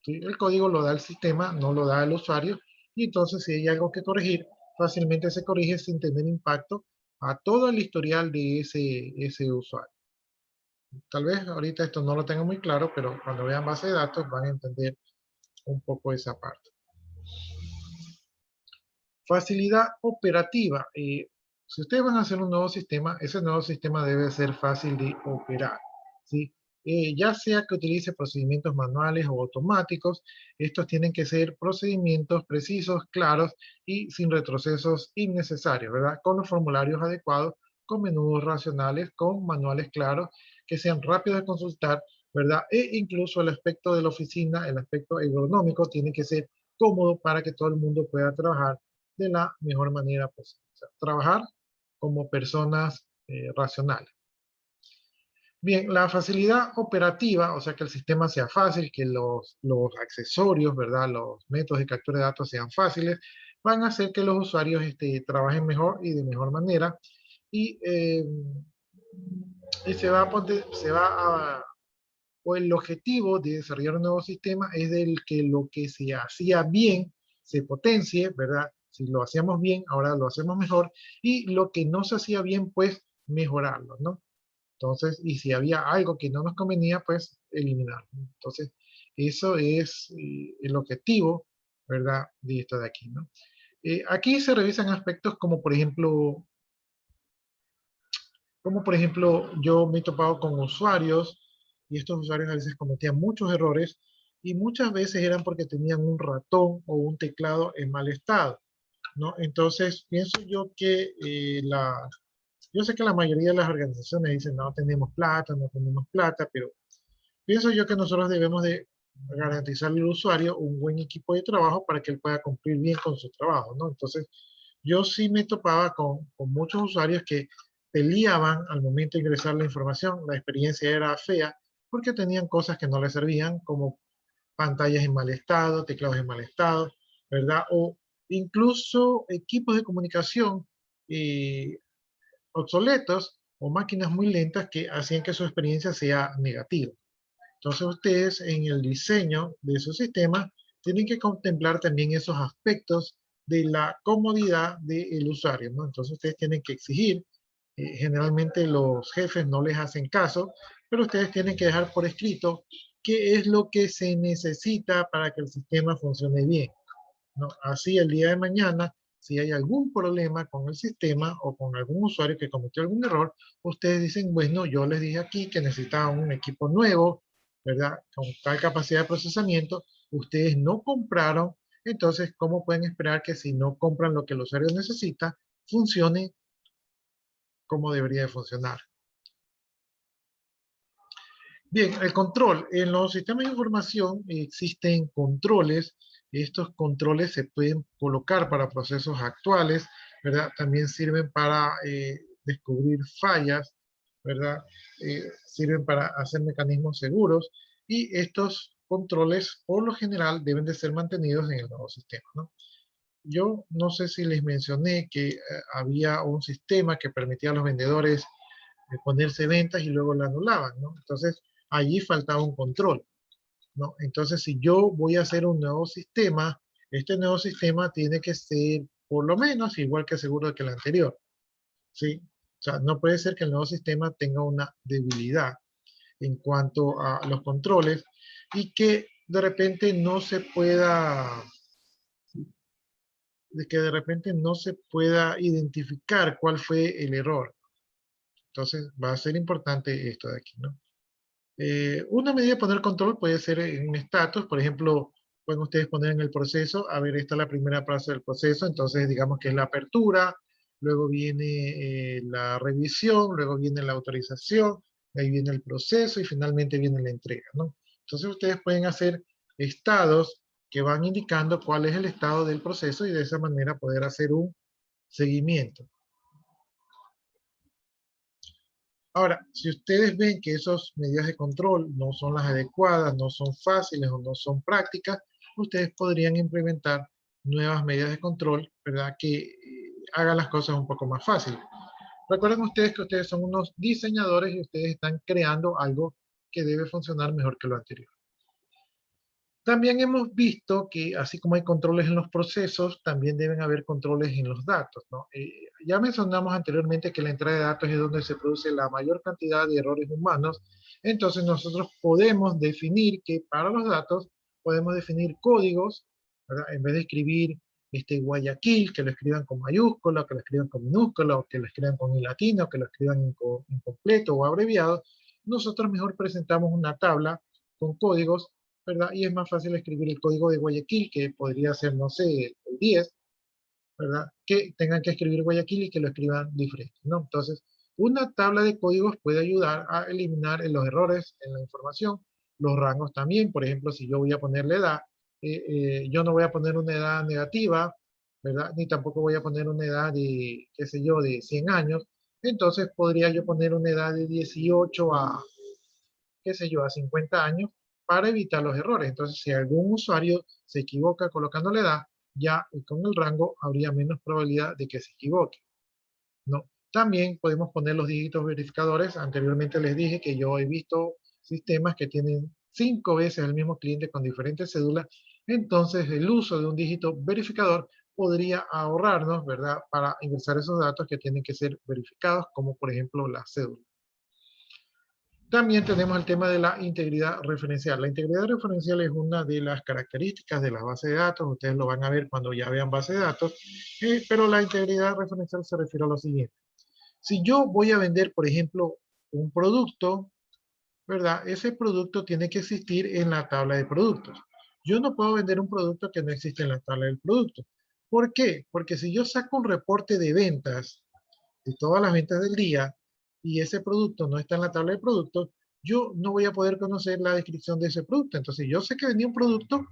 ¿Sí? El código lo da el sistema, no lo da el usuario, y entonces si hay algo que corregir, fácilmente se corrige sin tener impacto a todo el historial de ese usuario. Tal vez ahorita esto no lo tengo muy claro, pero cuando vean base de datos van a entender un poco esa parte. Facilidad operativa. Si ustedes van a hacer un nuevo sistema, ese nuevo sistema debe ser fácil de operar, ¿sí? Ya sea que utilice procedimientos manuales o automáticos, estos tienen que ser procedimientos precisos, claros y sin retrocesos innecesarios, ¿verdad? Con los formularios adecuados, con menús racionales, con manuales claros, que sean rápidos de consultar, ¿verdad? E incluso el aspecto de la oficina, el aspecto ergonómico, tiene que ser cómodo para que todo el mundo pueda trabajar de la mejor manera posible. O sea, trabajar como personas racionales. Bien, la facilidad operativa, o sea, que el sistema sea fácil, que los accesorios, ¿verdad? Los métodos de captura de datos sean fáciles, van a hacer que los usuarios trabajen mejor y de mejor manera. Y o el objetivo de desarrollar un nuevo sistema es del que lo que se hacía bien se potencie, ¿verdad? Si lo hacíamos bien, ahora lo hacemos mejor, y lo que no se hacía bien, pues mejorarlo, ¿no? Entonces, y si había algo que no nos convenía, pues eliminarlo. Entonces, eso es el objetivo, ¿verdad? De esto de aquí, ¿no? Aquí se revisan aspectos como por ejemplo, yo me he topado con usuarios y estos usuarios a veces cometían muchos errores y muchas veces eran porque tenían un ratón o un teclado en mal estado, ¿no? Entonces, pienso yo que yo sé que la mayoría de las organizaciones dicen no tenemos plata, pero pienso yo que nosotros debemos de garantizarle al usuario un buen equipo de trabajo para que él pueda cumplir bien con su trabajo, ¿no? Entonces, yo sí me topaba con muchos usuarios que peleaban al momento de ingresar la información. La experiencia era fea porque tenían cosas que no les servían, como pantallas en mal estado, teclados en mal estado, ¿verdad? O incluso equipos de comunicación obsoletos o máquinas muy lentas que hacían que su experiencia sea negativa. Entonces ustedes en el diseño de su sistema tienen que contemplar también esos aspectos de la comodidad del usuario, ¿no? Entonces ustedes tienen que exigir, generalmente los jefes no les hacen caso, pero ustedes tienen que dejar por escrito qué es lo que se necesita para que el sistema funcione bien, ¿no? Así el día de mañana, si hay algún problema con el sistema o con algún usuario que cometió algún error, ustedes dicen, bueno, yo les dije aquí que necesitaban un equipo nuevo, ¿verdad? Con tal capacidad de procesamiento, ustedes no compraron, entonces, ¿cómo pueden esperar que si no compran lo que el usuario necesita, funcione como debería de funcionar? Bien, el control. En los sistemas de información existen controles. Estos controles se pueden colocar para procesos actuales, ¿verdad? También sirven para descubrir fallas, ¿verdad? Sirven para hacer mecanismos seguros y estos controles, por lo general, deben de ser mantenidos en el nuevo sistema, ¿no? Yo no sé si les mencioné que había un sistema que permitía a los vendedores ponerse ventas y luego la anulaban, ¿no? Entonces, allí faltaba un control, ¿no? Entonces, si yo voy a hacer un nuevo sistema, este nuevo sistema tiene que ser por lo menos igual que seguro que el anterior, ¿sí? O sea, no puede ser que el nuevo sistema tenga una debilidad en cuanto a los controles y que de repente no se pueda, identificar cuál fue el error. Entonces, va a ser importante esto de aquí, ¿no? Una medida de poner control puede ser en un status, por ejemplo, pueden ustedes poner en el proceso, a ver, esta es la primera fase del proceso, entonces digamos que es la apertura, luego viene la revisión, luego viene la autorización, ahí viene el proceso y finalmente viene la entrega, ¿no? Entonces ustedes pueden hacer estados que van indicando cuál es el estado del proceso y de esa manera poder hacer un seguimiento. Ahora, si ustedes ven que esas medidas de control no son las adecuadas, no son fáciles o no son prácticas, ustedes podrían implementar nuevas medidas de control, ¿verdad? Que hagan las cosas un poco más fáciles. Recuerden ustedes que ustedes son unos diseñadores y ustedes están creando algo que debe funcionar mejor que lo anterior. También hemos visto que así como hay controles en los procesos, también deben haber controles en los datos, ¿no? Ya mencionamos anteriormente que la entrada de datos es donde se produce la mayor cantidad de errores humanos. Entonces nosotros podemos definir que para los datos podemos definir códigos, ¿verdad? En vez de escribir Guayaquil, que lo escriban con mayúscula, que lo escriban con minúscula, o que lo escriban con i latina, o que lo escriban en completo o abreviado, nosotros mejor presentamos una tabla con códigos, ¿verdad? Y es más fácil escribir el código de Guayaquil, que podría ser, no sé, el 10, ¿verdad? Que tengan que escribir Guayaquil y que lo escriban diferente, ¿no? Entonces, una tabla de códigos puede ayudar a eliminar los errores en la información, los rangos también. Por ejemplo, si yo voy a poner la edad, yo no voy a poner una edad negativa, ¿verdad? Ni tampoco voy a poner una edad de, qué sé yo, de 100 años. Entonces, podría yo poner una edad de 18 a, qué sé yo, a 50 años para evitar los errores. Entonces, si algún usuario se equivoca colocando la edad, ya con el rango habría menos probabilidad de que se equivoque, ¿no? También podemos poner los dígitos verificadores. Anteriormente les dije que yo he visto sistemas que tienen 5 veces el mismo cliente con diferentes cédulas. Entonces, el uso de un dígito verificador podría ahorrarnos, ¿verdad?, para ingresar esos datos que tienen que ser verificados, como por ejemplo la cédula. También tenemos el tema de la integridad referencial. La integridad referencial es una de las características de la base de datos. Ustedes lo van a ver cuando ya vean base de datos. Pero la integridad referencial se refiere a lo siguiente. Si yo voy a vender, por ejemplo, un producto, ¿verdad? Ese producto tiene que existir en la tabla de productos. Yo no puedo vender un producto que no existe en la tabla del producto. ¿Por qué? Porque si yo saco un reporte de ventas, de todas las ventas del día, y ese producto no está en la tabla de productos, yo no voy a poder conocer la descripción de ese producto. Entonces, yo sé que vendí un producto,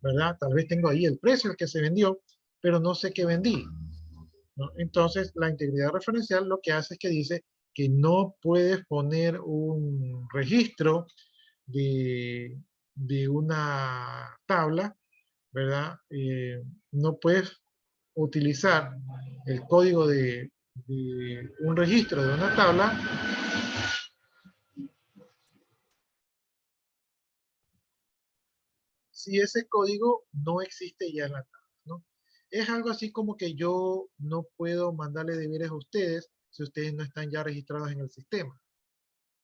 ¿verdad? Tal vez tengo ahí el precio al que se vendió, pero no sé qué vendí, ¿no? Entonces, la integridad referencial lo que hace es que dice que no puedes poner un registro de una tabla, ¿verdad? No puedes utilizar el código de un registro de una tabla si ese código no existe ya en la tabla, ¿no? Es algo así como que yo no puedo mandarle deberes a ustedes si ustedes no están ya registrados en el sistema,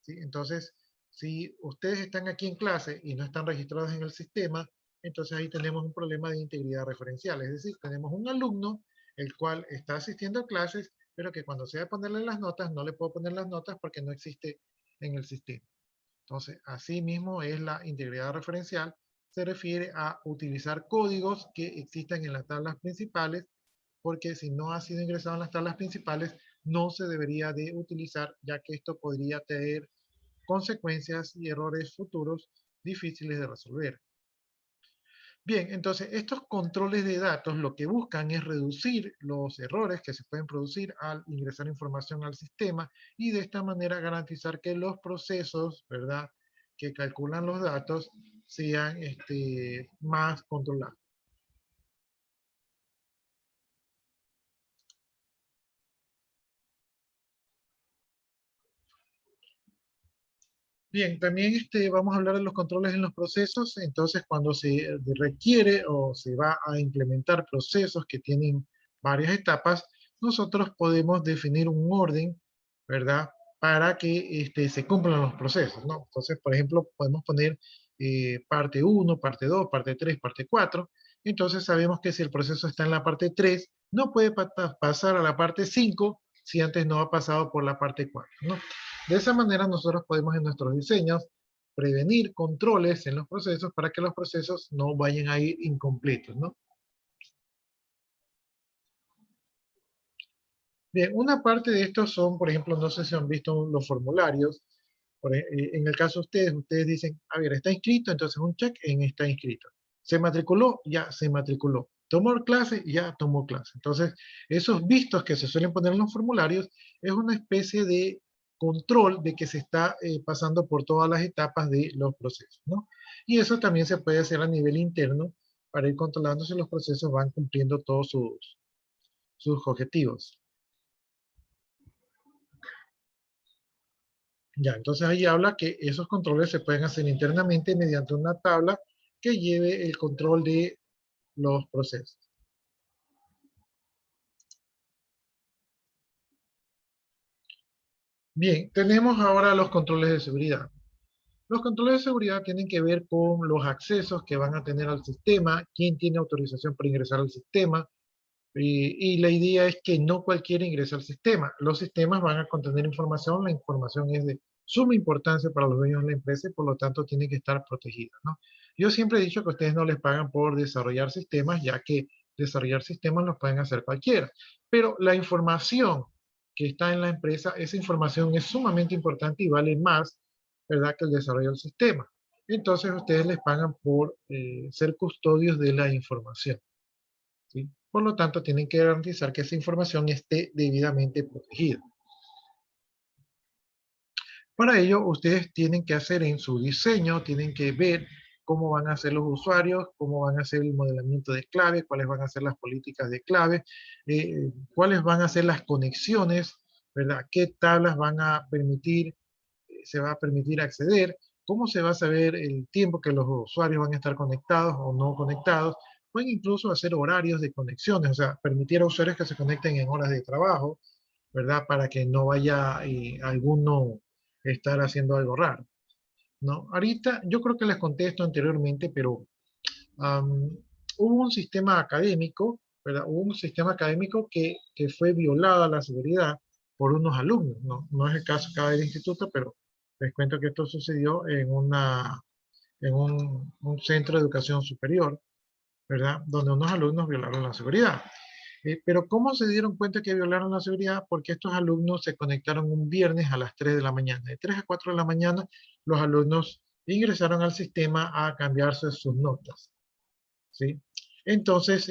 ¿sí? Entonces, si ustedes están aquí en clase y no están registrados en el sistema, entonces ahí tenemos un problema de integridad referencial. Es decir, tenemos un alumno el cual está asistiendo a clases, pero que cuando sea ponerle las notas, no le puedo poner las notas porque no existe en el sistema. Entonces, así mismo es la integridad referencial. Se refiere a utilizar códigos que existan en las tablas principales, porque si no ha sido ingresado en las tablas principales, no se debería de utilizar, ya que esto podría tener consecuencias y errores futuros difíciles de resolver. Bien, entonces estos controles de datos lo que buscan es reducir los errores que se pueden producir al ingresar información al sistema y de esta manera garantizar que los procesos, ¿verdad?, que calculan los datos sean más controlados. Bien, también vamos a hablar de los controles en los procesos. Entonces, cuando se requiere o se va a implementar procesos que tienen varias etapas, nosotros podemos definir un orden, ¿verdad?, para que se cumplan los procesos, ¿no? Entonces, por ejemplo, podemos poner parte 1, parte 2, parte 3, parte 4. Entonces, sabemos que si el proceso está en la parte 3, no puede pasar a la parte 5 si antes no ha pasado por la parte 4, ¿no? De esa manera nosotros podemos en nuestros diseños prevenir controles en los procesos para que los procesos no vayan a ir incompletos, ¿no? Bien, una parte de estos son, por ejemplo, no sé si han visto los formularios. En el caso de ustedes dicen, a ver, está inscrito, entonces un check en está inscrito. Se matriculó, ya se matriculó. Tomó clase, ya tomó clase. Entonces, esos vistos que se suelen poner en los formularios es una especie de control de que se está pasando por todas las etapas de los procesos, ¿no? Y eso también se puede hacer a nivel interno para ir controlando si los procesos van cumpliendo todos sus objetivos. Ya, entonces ahí habla que esos controles se pueden hacer internamente mediante una tabla que lleve el control de los procesos. Bien, tenemos ahora los controles de seguridad. Los controles de seguridad tienen que ver con los accesos que van a tener al sistema, quién tiene autorización para ingresar al sistema, y la idea es que no cualquiera ingrese al sistema. Los sistemas van a contener información, la información es de suma importancia para los dueños de la empresa y por lo tanto tiene que estar protegida, ¿no? Yo siempre he dicho que ustedes no les pagan por desarrollar sistemas, ya que desarrollar sistemas los pueden hacer cualquiera, pero la información que está en la empresa, esa información es sumamente importante y vale más, ¿verdad?, que el desarrollo del sistema. Entonces ustedes les pagan por ser custodios de la información, ¿sí? Por lo tanto, tienen que garantizar que esa información esté debidamente protegida. Para ello, ustedes tienen que hacer en su diseño, tienen que ver cómo van a ser los usuarios, cómo van a ser el modelamiento de clave, cuáles van a ser las políticas de clave, cuáles van a ser las conexiones, ¿verdad? Qué tablas van a permitir, se va a permitir acceder, cómo se va a saber el tiempo que los usuarios van a estar conectados o no conectados. Pueden incluso hacer horarios de conexiones, o sea, permitir a usuarios que se conecten en horas de trabajo, ¿verdad? Para que no vaya alguno estar haciendo algo raro, ¿no? Ahorita, yo creo que les conté esto anteriormente, pero hubo un sistema académico, ¿verdad? Hubo un sistema académico que fue violada la seguridad por unos alumnos, ¿no? No es el caso acá del instituto, pero les cuento que esto sucedió en un centro de educación superior, ¿verdad? Donde unos alumnos violaron la seguridad. Pero ¿cómo se dieron cuenta que violaron la seguridad? Porque estos alumnos se conectaron un viernes a las 3 de la mañana. De 3 a 4 de la mañana, los alumnos ingresaron al sistema a cambiarse sus notas, ¿sí? Entonces,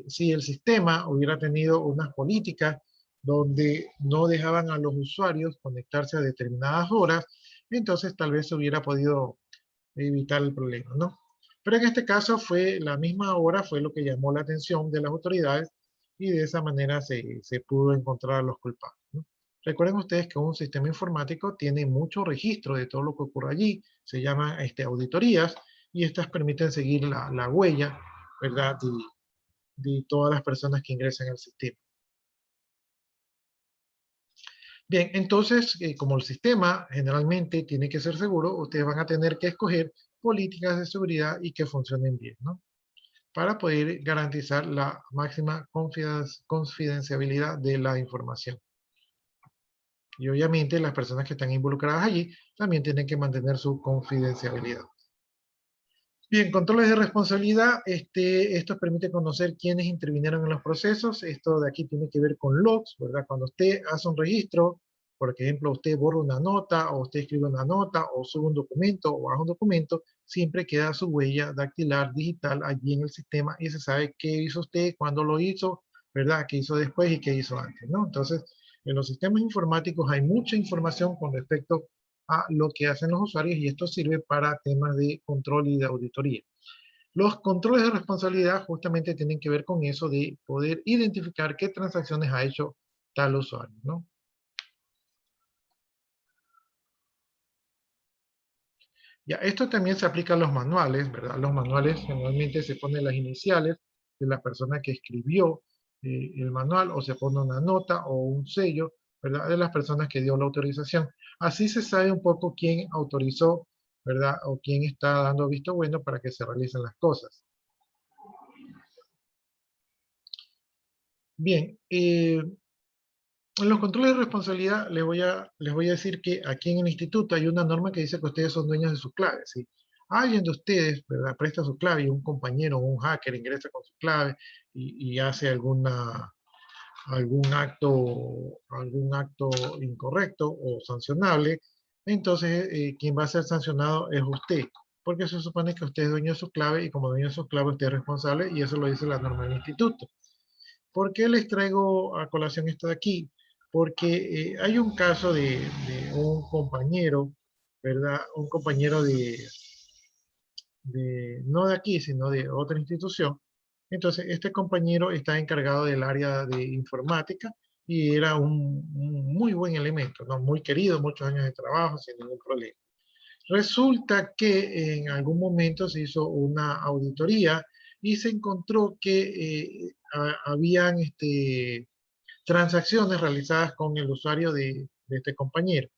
si el sistema hubiera tenido unas políticas donde no dejaban a los usuarios conectarse a determinadas horas, entonces tal vez se hubiera podido evitar el problema, ¿no? Pero en este caso fue la misma hora, fue lo que llamó la atención de las autoridades y de esa manera se pudo encontrar a los culpables, ¿no? Recuerden ustedes que un sistema informático tiene mucho registro de todo lo que ocurre allí, se llaman auditorías y estas permiten seguir la huella, ¿verdad?, de todas las personas que ingresan al sistema. Bien, entonces, como el sistema generalmente tiene que ser seguro, ustedes van a tener que escoger políticas de seguridad y que funcionen bien, ¿no? Para poder garantizar la máxima confidencialidad de la información. Y obviamente las personas que están involucradas allí también tienen que mantener su confidencialidad. Bien, controles de responsabilidad, esto permite conocer quiénes intervinieron en los procesos. Esto de aquí tiene que ver con logs, ¿verdad? Cuando usted hace un registro, por ejemplo, usted borra una nota, o usted escribe una nota, o sube un documento, o baja un documento, siempre queda su huella dactilar digital allí en el sistema y se sabe qué hizo usted, cuándo lo hizo, ¿verdad? Qué hizo después y qué hizo antes, ¿no? Entonces, en los sistemas informáticos hay mucha información con respecto a lo que hacen los usuarios y esto sirve para temas de control y de auditoría. Los controles de responsabilidad justamente tienen que ver con eso de poder identificar qué transacciones ha hecho tal usuario, ¿no? Ya, esto también se aplica a los manuales, ¿verdad? Los manuales generalmente se ponen las iniciales de la persona que escribió el manual o se pone una nota o un sello, ¿verdad?, de las personas que dio la autorización. Así se sabe un poco quién autorizó, ¿verdad?, o quién está dando visto bueno para que se realicen las cosas. Bien, en los controles de responsabilidad les voy a decir que aquí en el instituto hay una norma que dice que ustedes son dueños de sus claves, ¿sí? Alguien de ustedes, ¿verdad?, presta su clave y un compañero o un hacker ingresa con su clave y hace algún acto incorrecto o sancionable, entonces quien va a ser sancionado es usted, porque se supone que usted es dueño de su clave y como dueño de su clave usted es responsable y eso lo dice la norma del instituto. ¿Por qué les traigo a colación esto de aquí? Porque hay un caso de un compañero, ¿verdad? Un compañero no de aquí, sino de otra institución. Entonces, este compañero está encargado del área de informática y era un muy buen elemento, ¿no? Muy querido, muchos años de trabajo sin ningún problema. Resulta que en algún momento se hizo una auditoría y se encontró que habían transacciones realizadas con el usuario de este compañero.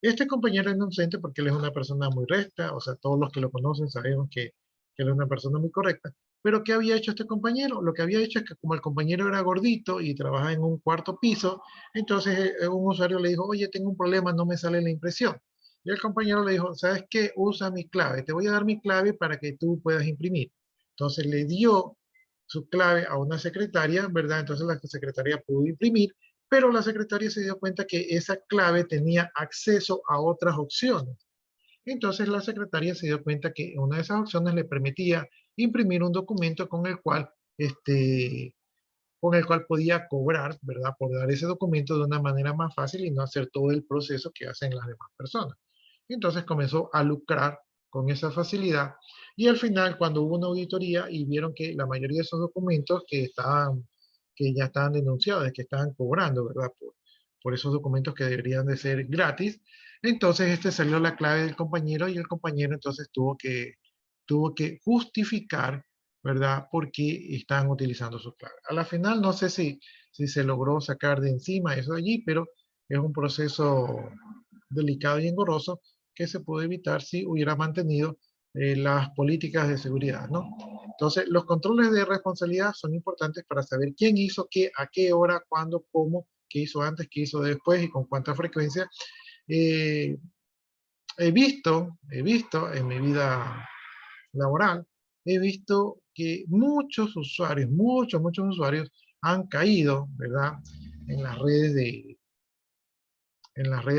Este compañero es inocente porque él es una persona muy recta, o sea, todos los que lo conocen sabemos que él es una persona muy correcta. Pero ¿qué había hecho este compañero? Lo que había hecho es que como el compañero era gordito y trabajaba en un cuarto piso, entonces un usuario le dijo, oye, tengo un problema, no me sale la impresión. Y el compañero le dijo, ¿sabes qué? Usa mi clave, te voy a dar mi clave para que tú puedas imprimir. Entonces le dio su clave a una secretaria, ¿verdad? Entonces la secretaria pudo imprimir, pero la secretaria se dio cuenta que esa clave tenía acceso a otras opciones. Entonces la secretaria se dio cuenta que una de esas opciones le permitía imprimir un documento con el cual podía cobrar, ¿verdad? Por dar ese documento de una manera más fácil y no hacer todo el proceso que hacen las demás personas. Entonces comenzó a lucrar con esa facilidad y al final cuando hubo una auditoría y vieron que la mayoría de esos documentos que ya estaban denunciados, que estaban cobrando, ¿verdad? Por esos documentos que deberían de ser gratis, entonces salió la clave del compañero y el compañero entonces tuvo que justificar, ¿verdad? Porque estaban utilizando su clave. A la final no sé si se logró sacar de encima eso de allí, pero es un proceso delicado y engorroso que se puede evitar si hubiera mantenido las políticas de seguridad, ¿no? Entonces, los controles de responsabilidad son importantes para saber quién hizo qué, a qué hora, cuándo, cómo, qué hizo antes, qué hizo después y con cuánta frecuencia. Eh, he visto en mi vida laboral, he visto que muchos usuarios han caído, ¿verdad? En las redes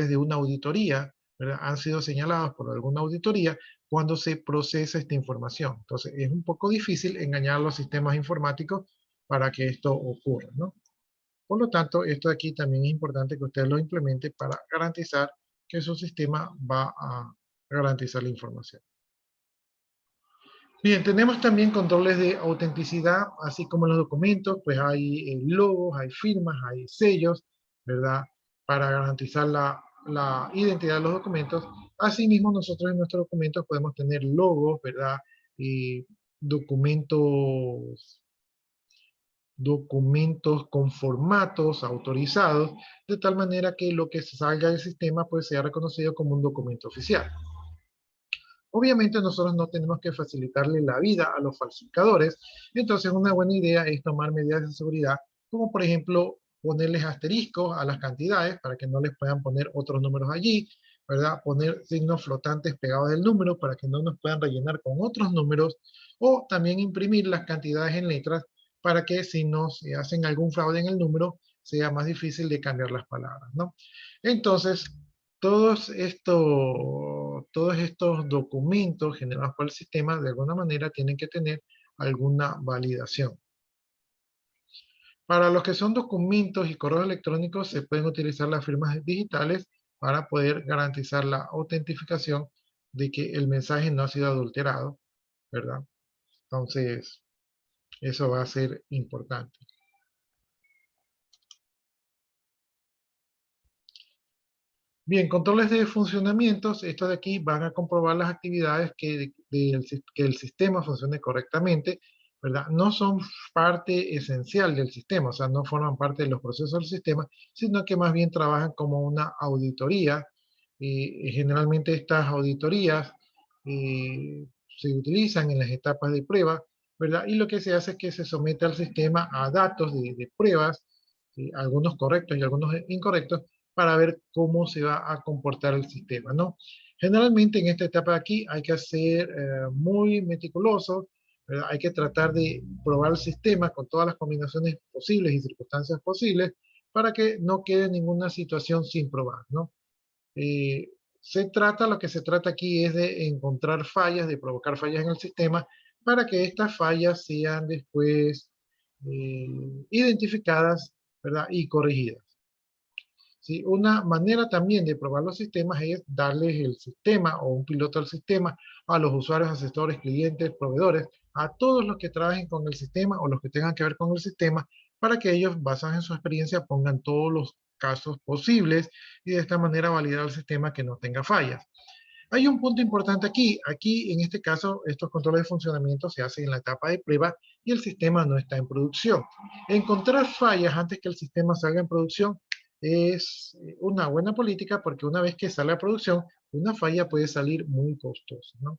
de una auditoría, ¿verdad? Han sido señalados por alguna auditoría cuando se procesa esta información. Entonces, es un poco difícil engañar a los sistemas informáticos para que esto ocurra, ¿no? Por lo tanto, esto de aquí también es importante que usted lo implemente para garantizar que su sistema va a garantizar la información. Bien, tenemos también controles de autenticidad, así como en los documentos, pues hay logos, hay firmas, hay sellos, ¿verdad? Para garantizar la identidad de los documentos. Asimismo, nosotros en nuestros documentos podemos tener logos, ¿verdad? Y documentos con formatos autorizados, de tal manera que lo que salga del sistema pues sea reconocido como un documento oficial. Obviamente nosotros no tenemos que facilitarle la vida a los falsificadores, entonces una buena idea es tomar medidas de seguridad, como por ejemplo ponerles asteriscos a las cantidades para que no les puedan poner otros números allí, ¿verdad? Poner signos flotantes pegados del número para que no nos puedan rellenar con otros números, o también imprimir las cantidades en letras para que si nos hacen algún fraude en el número, sea más difícil de cambiar las palabras, ¿no? Entonces, todos estos documentos generados por el sistema, de alguna manera, tienen que tener alguna validación. Para los que son documentos y correos electrónicos, se pueden utilizar las firmas digitales para poder garantizar la autentificación de que el mensaje no ha sido adulterado, ¿verdad? Entonces, eso va a ser importante. Bien, controles de funcionamientos. Estos de aquí van a comprobar las actividades que el sistema funcione correctamente, ¿verdad? No son parte esencial del sistema, o sea, no forman parte de los procesos del sistema, sino que más bien trabajan como una auditoría. Generalmente estas auditorías se utilizan en las etapas de prueba, ¿verdad? Y lo que se hace es que se somete al sistema a datos de pruebas, algunos correctos y algunos incorrectos, para ver cómo se va a comportar el sistema, ¿no? Generalmente en esta etapa de aquí hay que ser muy meticuloso, ¿verdad? Hay que tratar de probar el sistema con todas las combinaciones posibles y circunstancias posibles para que no quede ninguna situación sin probar, ¿no? Lo que se trata aquí es de encontrar fallas, de provocar fallas en el sistema para que estas fallas sean después identificadas, ¿verdad? Y corregidas. ¿Sí? Una manera también de probar los sistemas es darles el sistema o un piloto al sistema a los usuarios, asesores, clientes, proveedores, a todos los que trabajen con el sistema o los que tengan que ver con el sistema para que ellos, basados en su experiencia, pongan todos los casos posibles y de esta manera validar el sistema que no tenga fallas. Hay un punto importante aquí. Aquí, en este caso, estos controles de funcionamiento se hacen en la etapa de prueba y el sistema no está en producción. Encontrar fallas antes que el sistema salga en producción es una buena política, porque una vez que sale a producción, una falla puede salir muy costosa, ¿no?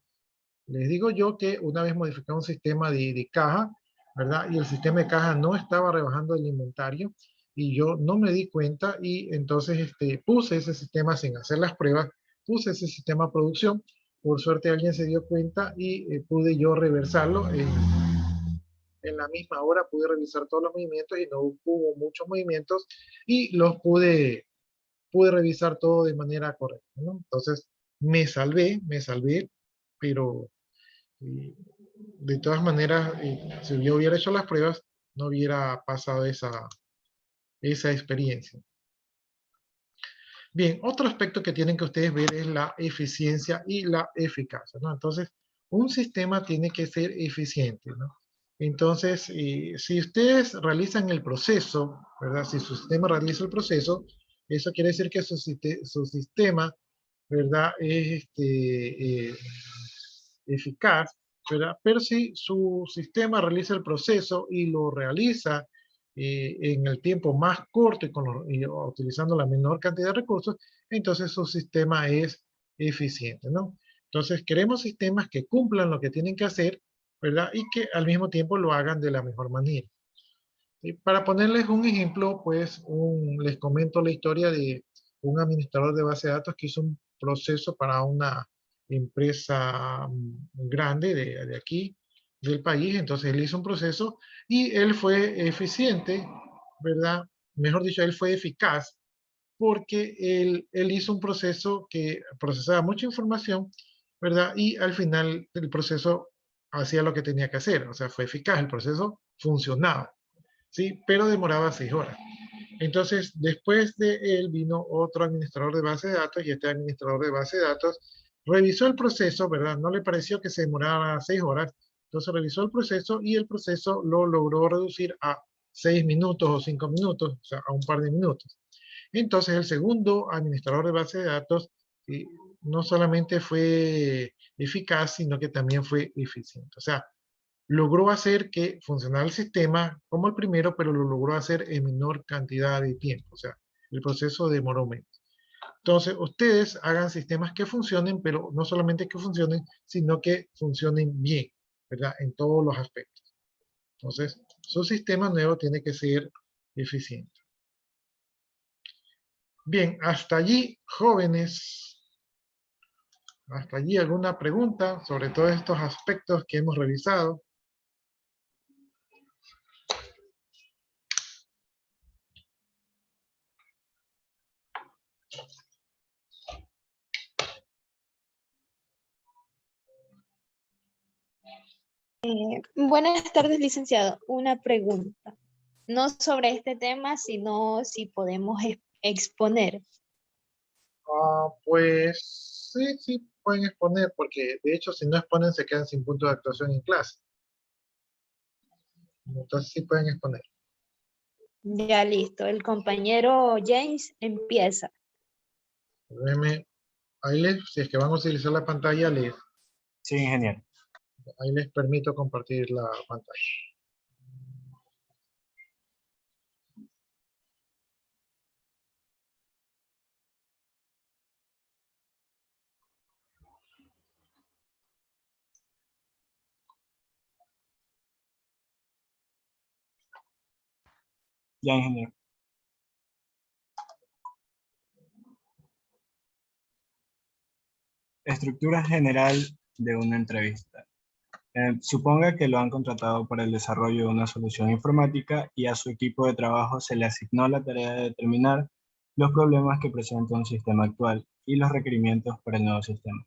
Les digo yo que una vez modificado un sistema de caja, ¿verdad? Y el sistema de caja no estaba rebajando el inventario y yo no me di cuenta, y entonces puse ese sistema sin hacer las pruebas, puse ese sistema a producción. Por suerte alguien se dio cuenta y pude yo reversarlo. En la misma hora pude revisar todos los movimientos y no hubo muchos movimientos y los pude revisar todo de manera correcta, ¿no? Entonces me salvé, pero de todas maneras, si yo hubiera hecho las pruebas, no hubiera pasado esa experiencia. Bien, otro aspecto que tienen que ustedes ver es la eficiencia y la eficacia, ¿no? Entonces, un sistema tiene que ser eficiente, ¿no? Entonces, si ustedes realizan el proceso, ¿verdad? Si su sistema realiza el proceso, eso quiere decir que su sistema, ¿verdad? Es eficaz, ¿verdad? Pero si su sistema realiza el proceso y lo realiza en el tiempo más corto y utilizando la menor cantidad de recursos, entonces su sistema es eficiente, ¿no? Entonces queremos sistemas que cumplan lo que tienen que hacer, ¿verdad? Y que al mismo tiempo lo hagan de la mejor manera. Y para ponerles un ejemplo, pues les comento la historia de un administrador de base de datos que hizo un proceso para una empresa grande de aquí, del país. Entonces él hizo un proceso y él fue eficiente, ¿verdad? Mejor dicho, él fue eficaz porque él hizo un proceso que procesaba mucha información, ¿verdad? Y al final el proceso hacía lo que tenía que hacer, o sea, fue eficaz, el proceso funcionaba, ¿sí? Pero demoraba 6 horas. Entonces, después de él vino otro administrador de base de datos y este administrador de base de datos revisó el proceso, ¿verdad? No le pareció que se demorara 6 horas, entonces revisó el proceso y el proceso lo logró reducir a 6 minutos o 5 minutos, o sea, a un par de minutos. Entonces, el segundo administrador de base de datos no solamente fue eficaz, sino que también fue eficiente. O sea, logró hacer que funcionara el sistema como el primero, pero lo logró hacer en menor cantidad de tiempo. O sea, el proceso demoró menos. Entonces, ustedes hagan sistemas que funcionen, pero no solamente que funcionen, sino que funcionen bien, ¿verdad? En todos los aspectos. Entonces, su sistema nuevo tiene que ser eficiente. Bien, hasta allí, jóvenes. Hasta allí, ¿alguna pregunta sobre todos estos aspectos que hemos revisado? Buenas tardes, licenciado. Una pregunta. No sobre este tema, sino si podemos exponer. Pues sí pueden exponer, porque de hecho si no exponen se quedan sin punto de actuación en clase. Entonces sí pueden exponer. Ya listo. El compañero James empieza. Ahí si es que van a utilizar la pantalla, Sí, ingeniero. Ahí les permito compartir la pantalla. Ya, ingeniero. Estructura general de una entrevista. Suponga que lo han contratado para el desarrollo de una solución informática y a su equipo de trabajo se le asignó la tarea de determinar los problemas que presenta un sistema actual y los requerimientos para el nuevo sistema.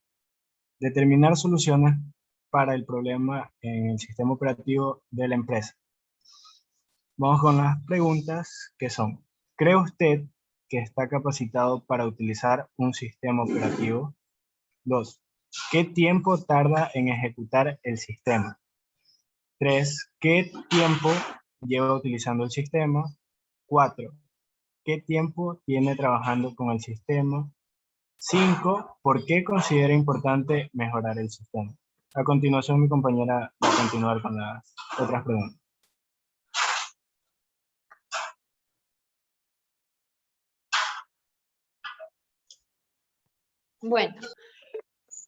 Determinar soluciones para el problema en el sistema operativo de la empresa. Vamos con las preguntas que son: ¿cree usted que está capacitado para utilizar un sistema operativo? 2. ¿Qué tiempo tarda en ejecutar el sistema? 3. ¿Qué tiempo lleva utilizando el sistema. 4. ¿Qué tiempo tiene trabajando con el sistema? 5. ¿Por qué considera importante mejorar el sistema? A continuación, mi compañera va a continuar con las otras preguntas. Bueno,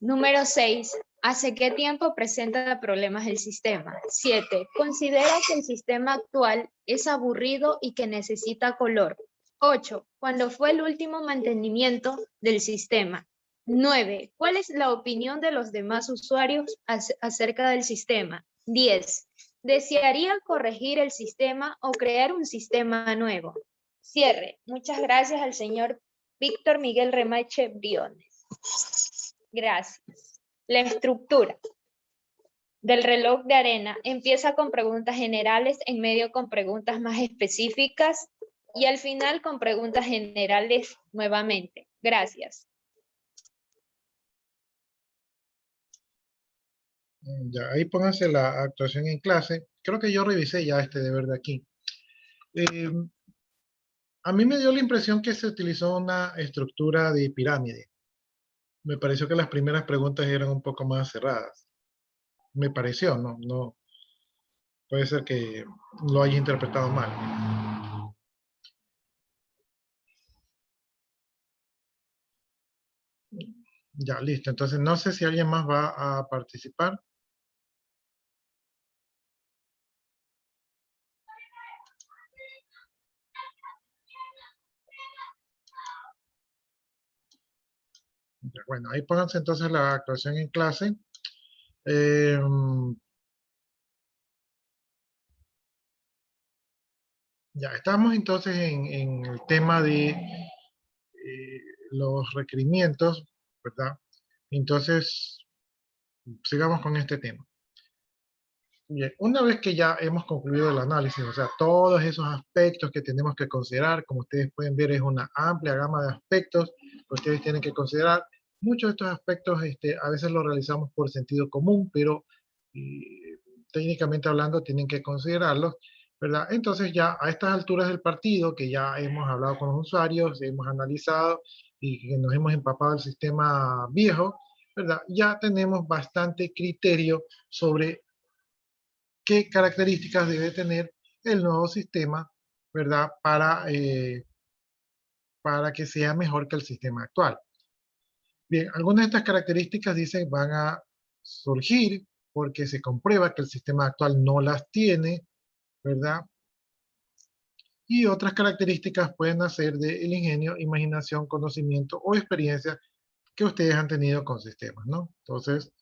número 6. ¿Hace qué tiempo presenta problemas el sistema? 7. ¿Considera que el sistema actual es aburrido y que necesita color? 8. ¿Cuándo fue el último mantenimiento del sistema? 9. ¿Cuál es la opinión de los demás usuarios acerca del sistema? 10. ¿Desearía corregir el sistema o crear un sistema nuevo? Cierre. Muchas gracias al señor Víctor Miguel Remache Briones. Gracias. La estructura del reloj de arena empieza con preguntas generales, en medio con preguntas más específicas y al final con preguntas generales nuevamente. Gracias. Ya, ahí pónganse la actuación en clase. Creo que yo revisé ya este deber de aquí. A mí me dio la impresión que se utilizó una estructura de pirámide. Me pareció que las primeras preguntas eran un poco más cerradas. Me pareció, no. Puede ser que lo haya interpretado mal. Ya, listo. Entonces, no sé si alguien más va a participar. Ya, bueno, ahí pónganse entonces la actuación en clase. Ya, estamos entonces en el tema de los requerimientos, ¿verdad? Entonces, sigamos con este tema. Bien, una vez que ya hemos concluido el análisis, o sea, todos esos aspectos que tenemos que considerar, como ustedes pueden ver, es una amplia gama de aspectos que ustedes tienen que considerar. Muchos de estos aspectos a veces los realizamos por sentido común, pero técnicamente hablando tienen que considerarlos, ¿verdad? Entonces ya a estas alturas del partido, que ya hemos hablado con los usuarios, hemos analizado y que nos hemos empapado del sistema viejo, ¿verdad? Ya tenemos bastante criterio sobre qué características debe tener el nuevo sistema, ¿verdad? Para que sea mejor que el sistema actual. Bien, algunas de estas características dicen van a surgir porque se comprueba que el sistema actual no las tiene, ¿verdad? Y otras características pueden nacer del ingenio, imaginación, conocimiento o experiencia que ustedes han tenido con sistemas, ¿no? Entonces,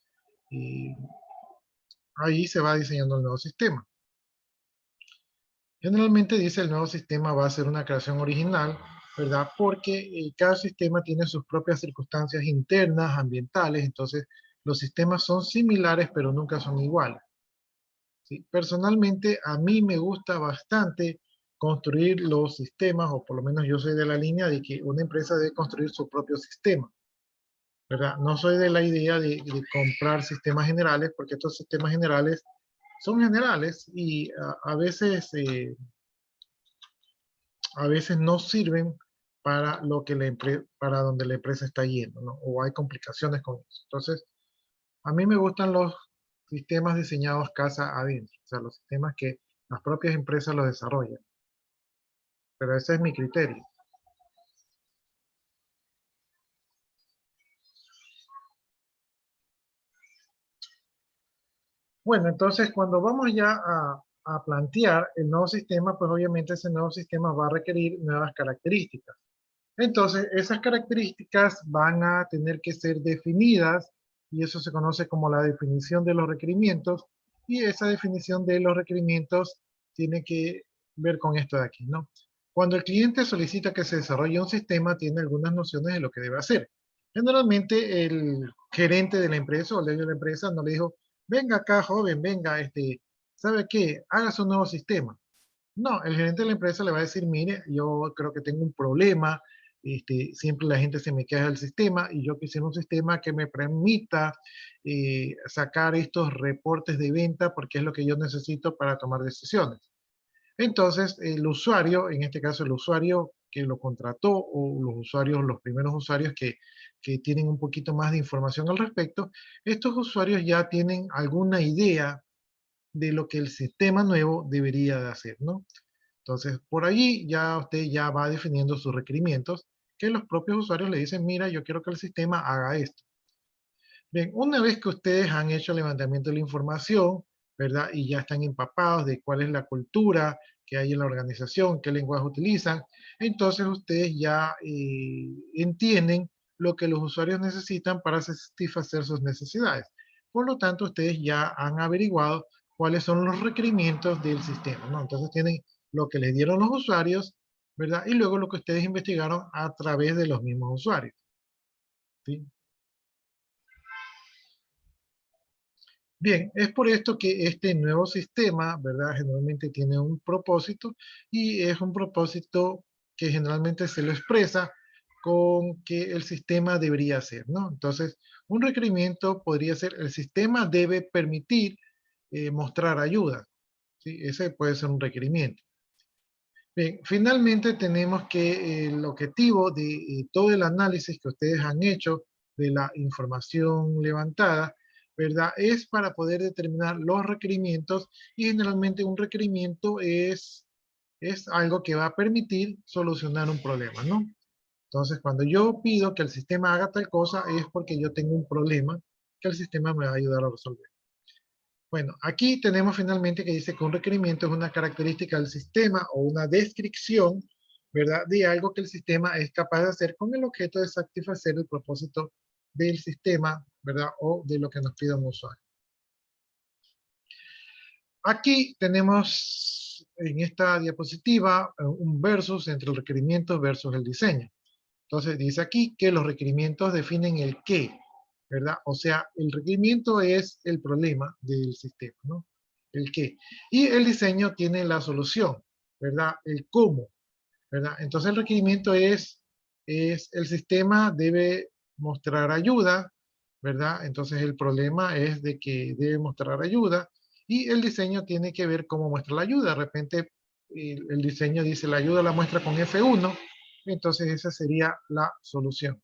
ahí se va diseñando el nuevo sistema. Generalmente dice el nuevo sistema va a ser una creación original, ¿verdad? Porque cada sistema tiene sus propias circunstancias internas, ambientales, entonces los sistemas son similares pero nunca son iguales. ¿Sí? Personalmente a mí me gusta bastante construir los sistemas, o por lo menos yo soy de la línea de que una empresa debe construir su propio sistema, ¿verdad? No soy de la idea de comprar sistemas generales porque estos sistemas generales son generales y a veces no sirven para lo que para donde la empresa está yendo, ¿no? O hay complicaciones con eso. Entonces, a mí me gustan los sistemas diseñados casa adentro, o sea, los sistemas que las propias empresas los desarrollan. Pero ese es mi criterio. Bueno, entonces cuando vamos ya a plantear el nuevo sistema, pues obviamente ese nuevo sistema va a requerir nuevas características. Entonces, esas características van a tener que ser definidas y eso se conoce como la definición de los requerimientos y esa definición de los requerimientos tiene que ver con esto de aquí, ¿no? Cuando el cliente solicita que se desarrolle un sistema, tiene algunas nociones de lo que debe hacer. Generalmente, el gerente de la empresa o el dueño de la empresa no le dijo, venga acá, joven, venga, ¿sabe qué? Haga su nuevo sistema. No, el gerente de la empresa le va a decir, mire, yo creo que tengo un problema, siempre la gente se me queja del sistema y yo quisiera un sistema que me permita sacar estos reportes de venta porque es lo que yo necesito para tomar decisiones. Entonces, el usuario, en este caso el usuario que lo contrató o los usuarios, los primeros usuarios que tienen un poquito más de información al respecto, estos usuarios ya tienen alguna idea de lo que el sistema nuevo debería de hacer, ¿no? Entonces, por allí ya usted ya va definiendo sus requerimientos, que los propios usuarios le dicen, mira, yo quiero que el sistema haga esto. Bien, una vez que ustedes han hecho el levantamiento de la información, ¿verdad? Y ya están empapados de cuál es la cultura que hay en la organización, qué lenguaje utilizan, entonces ustedes ya entienden lo que los usuarios necesitan para satisfacer sus necesidades. Por lo tanto, ustedes ya han averiguado cuáles son los requerimientos del sistema, ¿no? Entonces tienen lo que les dieron los usuarios, ¿verdad? Y luego lo que ustedes investigaron a través de los mismos usuarios, ¿sí? Bien, es por esto que este nuevo sistema, ¿verdad? Generalmente tiene un propósito y es un propósito que generalmente se lo expresa con que el sistema debería hacer, ¿no? Entonces, un requerimiento podría ser, el sistema debe permitir mostrar ayuda, ¿sí? Ese puede ser un requerimiento. Bien, finalmente tenemos que el objetivo de todo el análisis que ustedes han hecho de la información levantada, ¿verdad? Es para poder determinar los requerimientos y generalmente un requerimiento es algo que va a permitir solucionar un problema, ¿no? Entonces, cuando yo pido que el sistema haga tal cosa es porque yo tengo un problema que el sistema me va a ayudar a resolver. Bueno, aquí tenemos finalmente que dice que un requerimiento es una característica del sistema o una descripción, ¿verdad? De algo que el sistema es capaz de hacer con el objeto de satisfacer el propósito del sistema, ¿verdad? O de lo que nos pida un usuario. Aquí tenemos en esta diapositiva un versus entre el requerimiento versus el diseño. Entonces dice aquí que los requerimientos definen el qué, ¿verdad? O sea, el requerimiento es el problema del sistema, ¿no? El qué. Y el diseño tiene la solución, ¿verdad? El cómo, ¿verdad? Entonces el requerimiento es el sistema debe mostrar ayuda, ¿verdad? Entonces el problema es de que debe mostrar ayuda y el diseño tiene que ver cómo muestra la ayuda. De repente el diseño dice la ayuda la muestra con F1, entonces esa sería la solución.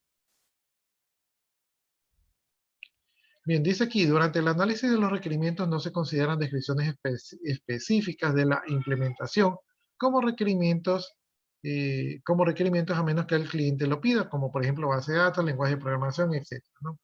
Bien, dice aquí, durante el análisis de los requerimientos no se consideran descripciones específicas de la implementación como requerimientos a menos que el cliente lo pida, como por ejemplo base de datos, lenguaje de programación, etc., ¿no?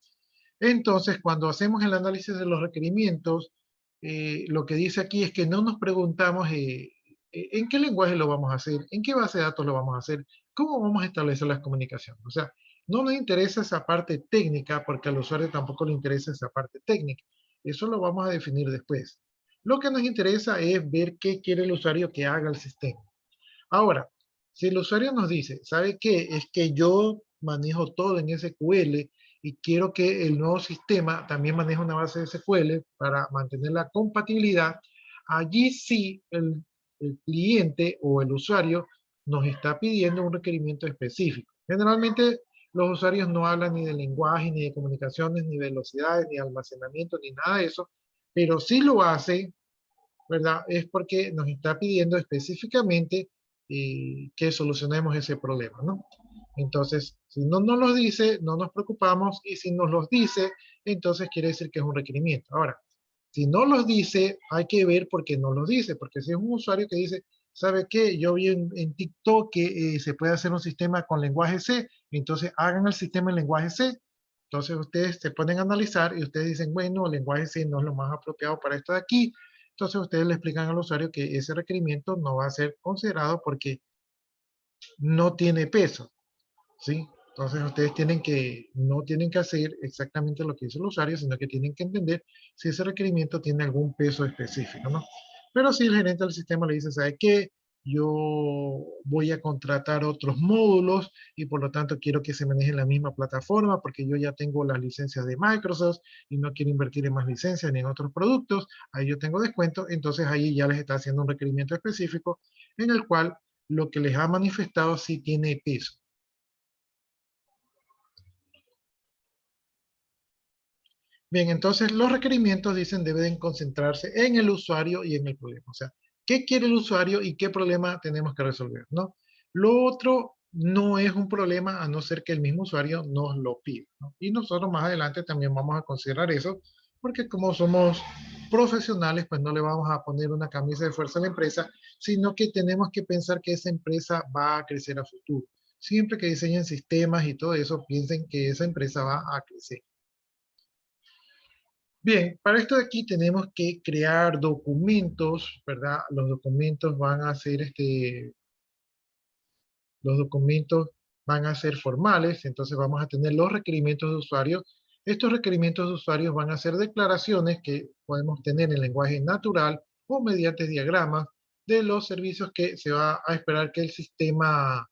Entonces, cuando hacemos el análisis de los requerimientos, lo que dice aquí es que no nos preguntamos en qué lenguaje lo vamos a hacer, en qué base de datos lo vamos a hacer, cómo vamos a establecer las comunicaciones. O sea, no nos interesa esa parte técnica porque al usuario tampoco le interesa esa parte técnica. Eso lo vamos a definir después. Lo que nos interesa es ver qué quiere el usuario que haga el sistema. Ahora, si el usuario nos dice, ¿sabe qué? Es que yo manejo todo en SQL y quiero que el nuevo sistema también maneje una base de SQL para mantener la compatibilidad, allí sí el cliente o el usuario nos está pidiendo un requerimiento específico. Generalmente los usuarios no hablan ni de lenguaje, ni de comunicaciones, ni velocidades, ni almacenamiento, ni nada de eso, pero sí lo hace, ¿verdad? Es porque nos está pidiendo específicamente que solucionemos ese problema, ¿no? Entonces, si no nos los dice, no nos preocupamos, y si nos los dice, entonces quiere decir que es un requerimiento. Ahora, si no los dice, hay que ver por qué no los dice, porque si es un usuario que dice, ¿sabe qué? Yo vi en TikTok que se puede hacer un sistema con lenguaje C, entonces hagan el sistema en lenguaje C. Entonces ustedes se ponen a analizar y ustedes dicen, bueno, el lenguaje C no es lo más apropiado para esto de aquí. Entonces ustedes le explican al usuario que ese requerimiento no va a ser considerado porque no tiene peso, ¿sí? Entonces ustedes no tienen que hacer exactamente lo que dice el usuario, sino que tienen que entender si ese requerimiento tiene algún peso específico, ¿no? Pero si el gerente del sistema le dice, ¿sabe qué? Yo voy a contratar otros módulos y por lo tanto quiero que se maneje en la misma plataforma porque yo ya tengo las licencias de Microsoft y no quiero invertir en más licencias ni en otros productos, ahí yo tengo descuento, entonces ahí ya les está haciendo un requerimiento específico en el cual lo que les ha manifestado sí tiene peso. Bien, entonces los requerimientos dicen deben concentrarse en el usuario y en el problema. O sea, qué quiere el usuario y qué problema tenemos que resolver, ¿no? Lo otro no es un problema a no ser que el mismo usuario nos lo pida, ¿no? Y nosotros más adelante también vamos a considerar eso, porque como somos profesionales, pues no le vamos a poner una camisa de fuerza a la empresa, sino que tenemos que pensar que esa empresa va a crecer a futuro. Siempre que diseñen sistemas y todo eso, piensen que esa empresa va a crecer. Bien, para esto de aquí tenemos que crear documentos, ¿verdad? Los documentos van a ser los documentos van a ser formales, entonces vamos a tener los requerimientos de usuarios. Estos requerimientos de usuarios van a ser declaraciones que podemos tener en lenguaje natural o mediante diagramas de los servicios que se va a esperar que el sistema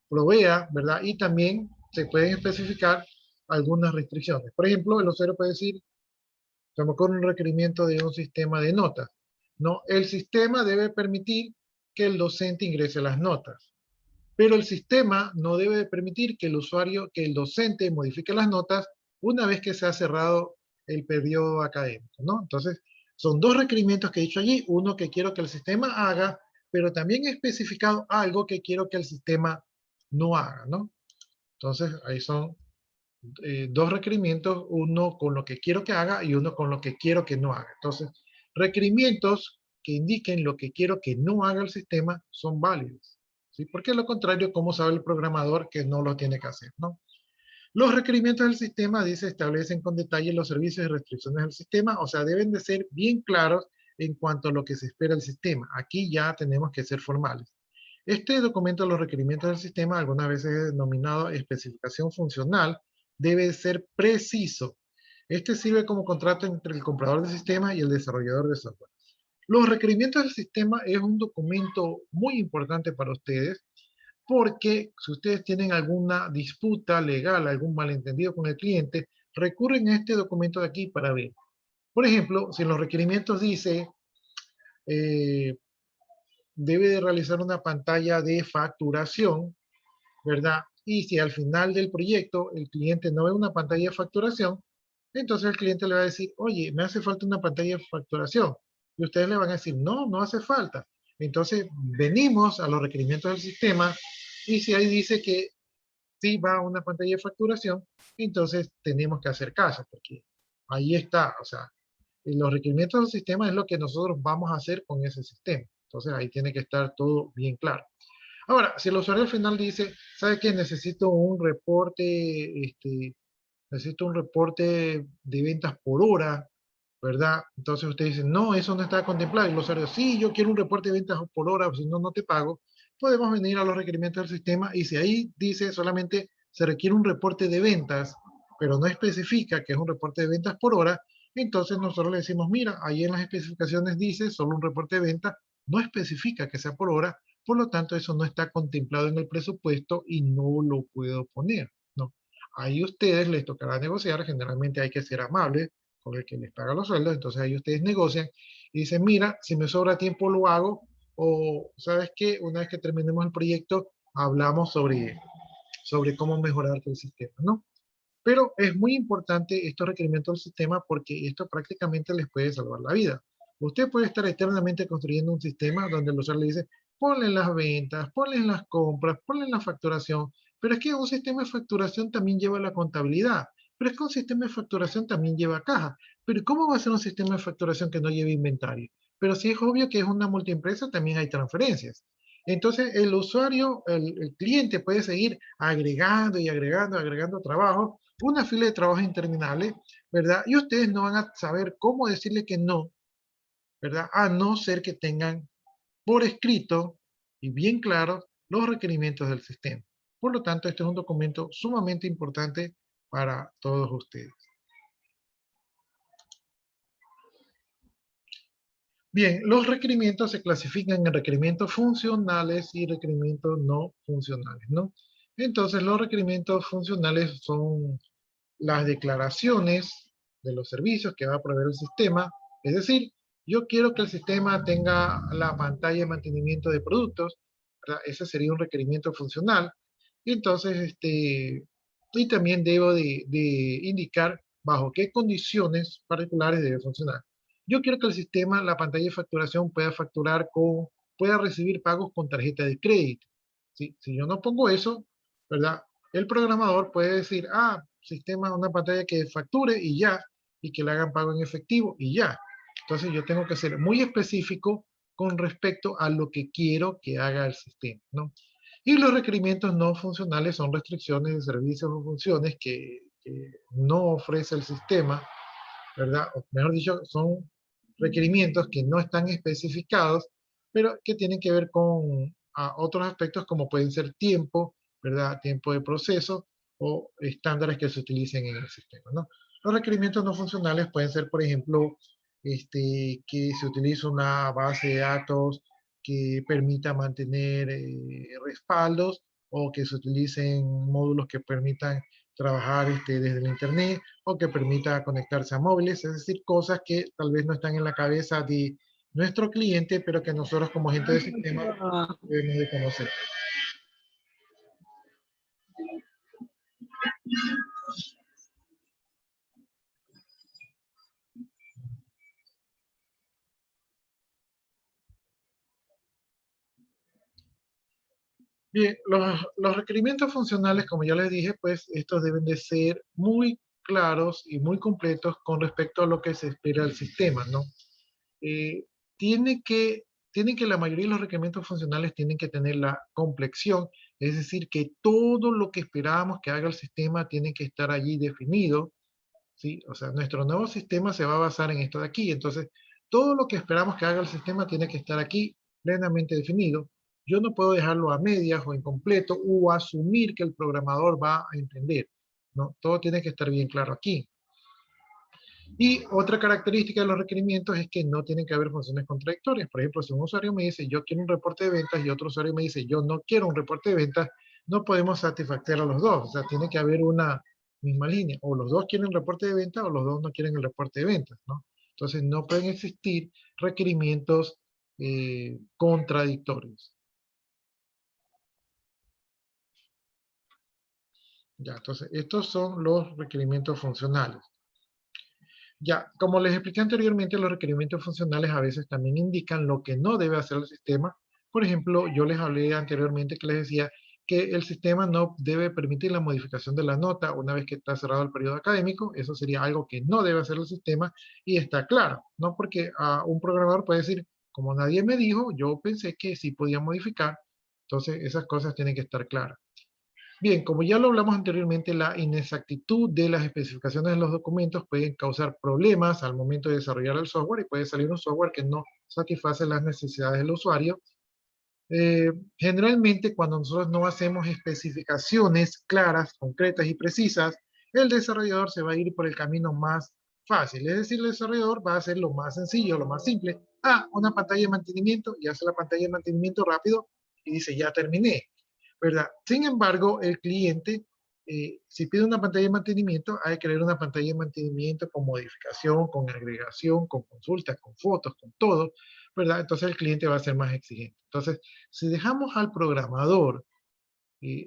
provea, ¿verdad? Y también se pueden especificar algunas restricciones. Por ejemplo, el usuario puede decir, estamos con un requerimiento de un sistema de notas. No, el sistema debe permitir que el docente ingrese las notas, pero el sistema no debe permitir que el usuario, que el docente modifique las notas una vez que se ha cerrado el periodo académico, ¿no? Entonces, son dos requerimientos que he dicho allí, uno que quiero que el sistema haga, pero también he especificado algo que quiero que el sistema no haga, ¿no? Entonces, ahí son dos requerimientos, uno con lo que quiero que haga y uno con lo que quiero que no haga. Entonces, requerimientos que indiquen lo que quiero que no haga el sistema son válidos, ¿sí? Porque lo contrario, ¿cómo sabe el programador que no lo tiene que hacer, ¿no? Los requerimientos del sistema, dice, establecen con detalle los servicios y restricciones del sistema, o sea, deben de ser bien claros en cuanto a lo que se espera del sistema. Aquí ya tenemos que ser formales. Este documento de los requerimientos del sistema, algunas veces denominado especificación funcional, debe ser preciso. Este sirve como contrato entre el comprador del sistema y el desarrollador de software. Los requerimientos del sistema es un documento muy importante para ustedes porque si ustedes tienen alguna disputa legal, algún malentendido con el cliente, recurren a este documento de aquí para ver. Por ejemplo, si en los requerimientos dice debe de realizar una pantalla de facturación, ¿verdad? Y si al final del proyecto el cliente no ve una pantalla de facturación, entonces el cliente le va a decir, oye, me hace falta una pantalla de facturación. Y ustedes le van a decir, no, no hace falta. Entonces venimos a los requerimientos del sistema y si ahí dice que sí va a una pantalla de facturación, entonces tenemos que hacer caso, porque ahí está, o sea, los requerimientos del sistema es lo que nosotros vamos a hacer con ese sistema. Entonces ahí tiene que estar todo bien claro. Ahora, si el usuario al final dice, ¿sabe qué? Necesito un reporte, necesito un reporte de ventas por hora, ¿verdad? Entonces usted dice, no, eso no está contemplado. Y el usuario, sí, yo quiero un reporte de ventas por hora, si no, no te pago. Podemos venir a los requerimientos del sistema y si ahí dice solamente se requiere un reporte de ventas, pero no especifica que es un reporte de ventas por hora, entonces nosotros le decimos, mira, ahí en las especificaciones dice solo un reporte de ventas, no especifica que sea por hora, por lo tanto eso no está contemplado en el presupuesto y no lo puedo poner, ¿no? Ahí ustedes les tocará negociar, generalmente hay que ser amables con el que les paga los sueldos, entonces ahí ustedes negocian y dicen, mira, si me sobra tiempo lo hago, o ¿sabes qué? Una vez que terminemos el proyecto, hablamos sobre cómo mejorar el sistema, ¿no? Pero es muy importante estos requerimientos del sistema porque esto prácticamente les puede salvar la vida. Usted puede estar eternamente construyendo un sistema donde el usuario le dice, ponle las ventas, ponle las compras, ponle la facturación, pero es que un sistema de facturación también lleva la contabilidad, pero es que un sistema de facturación también lleva caja. Pero ¿cómo va a ser un sistema de facturación que no lleve inventario? Pero si es obvio que es una multiempresa, también hay transferencias. Entonces, el usuario, el cliente puede seguir agregando y agregando, agregando trabajo, una fila de trabajos interminables, ¿verdad? Y ustedes no van a saber cómo decirle que no, ¿verdad? A no ser que tengan por escrito y bien claros los requerimientos del sistema. Por lo tanto, este es un documento sumamente importante para todos ustedes. Bien, los requerimientos se clasifican en requerimientos funcionales y requerimientos no funcionales, ¿no? Entonces, los requerimientos funcionales son las declaraciones de los servicios que va a proveer el sistema. Es decir, yo quiero que el sistema tenga la pantalla de mantenimiento de productos, ¿verdad? Ese sería un requerimiento funcional. Y entonces, y también debo de indicar bajo qué condiciones particulares debe funcionar. Yo quiero que el sistema, la pantalla de facturación pueda recibir pagos con tarjeta de crédito. ¿Sí? Si yo no pongo eso, ¿verdad? El programador puede decir, sistema, una pantalla que facture y ya, y que le hagan pago en efectivo y ya. Entonces yo tengo que ser muy específico con respecto a lo que quiero que haga el sistema, ¿no? Y los requerimientos no funcionales son restricciones de servicios o funciones que no ofrece el sistema, ¿verdad? O mejor dicho, son requerimientos que no están especificados, pero que tienen que ver con otros aspectos como pueden ser tiempo, ¿verdad? Tiempo de proceso o estándares que se utilicen en el sistema, ¿no? Los requerimientos no funcionales pueden ser, por ejemplo, que se utilice una base de datos que permita mantener respaldos o que se utilicen módulos que permitan trabajar desde el internet o que permita conectarse a móviles, es decir, cosas que tal vez no están en la cabeza de nuestro cliente, pero que nosotros como gente de sistema debemos de conocer. Bien, los requerimientos funcionales, como ya les dije, pues estos deben de ser muy claros y muy completos con respecto a lo que se espera del sistema, ¿no? Eh, tiene que, tienen que la mayoría de los requerimientos funcionales tienen que tener la complexión, es decir, que todo lo que esperábamos que haga el sistema tiene que estar allí definido, ¿sí? O sea, nuestro nuevo sistema se va a basar en esto de aquí, entonces todo lo que esperamos que haga el sistema tiene que estar aquí plenamente definido. Yo no puedo dejarlo a medias o incompleto o asumir que el programador va a entender, ¿no? Todo tiene que estar bien claro aquí. Y otra característica de los requerimientos es que no tienen que haber funciones contradictorias. Por ejemplo, si un usuario me dice yo quiero un reporte de ventas y otro usuario me dice yo no quiero un reporte de ventas, no podemos satisfacer a los dos. O sea, tiene que haber una misma línea. O los dos quieren reporte de ventas o los dos no quieren el reporte de ventas, ¿no? Entonces no pueden existir requerimientos contradictorios. Ya, entonces estos son los requerimientos funcionales. Ya, como les expliqué anteriormente, los requerimientos funcionales a veces también indican lo que no debe hacer el sistema. Por ejemplo, yo les hablé anteriormente que les decía que el sistema no debe permitir la modificación de la nota una vez que está cerrado el periodo académico. Eso sería algo que no debe hacer el sistema y está claro, ¿no? Porque un programador puede decir, como nadie me dijo, yo pensé que sí podía modificar. Entonces, esas cosas tienen que estar claras. Bien, como ya lo hablamos anteriormente, la inexactitud de las especificaciones de los documentos pueden causar problemas al momento de desarrollar el software y puede salir un software que no satisface las necesidades del usuario. Generalmente, cuando nosotros no hacemos especificaciones claras, concretas y precisas, el desarrollador se va a ir por el camino más fácil. Es decir, el desarrollador va a hacer lo más sencillo, lo más simple. Una pantalla de mantenimiento y hace la pantalla de mantenimiento rápido y dice, ya terminé, ¿verdad? Sin embargo, el cliente, si pide una pantalla de mantenimiento, hay que crear una pantalla de mantenimiento con modificación, con agregación, con consultas, con fotos, con todo, ¿verdad? Entonces el cliente va a ser más exigente. Entonces, si dejamos al programador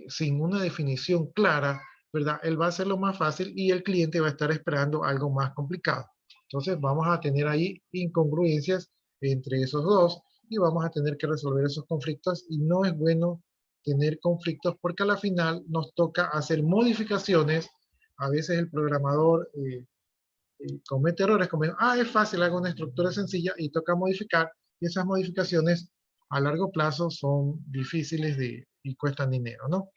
sin una definición clara, ¿verdad? Él va a hacerlo más fácil y el cliente va a estar esperando algo más complicado. Entonces vamos a tener ahí incongruencias entre esos dos y vamos a tener que resolver esos conflictos y no es bueno tener conflictos porque a la final nos toca hacer modificaciones. A veces el programador comete errores como, es fácil, hago una estructura sencilla y toca modificar y esas modificaciones a largo plazo son difíciles y cuestan dinero, ¿no?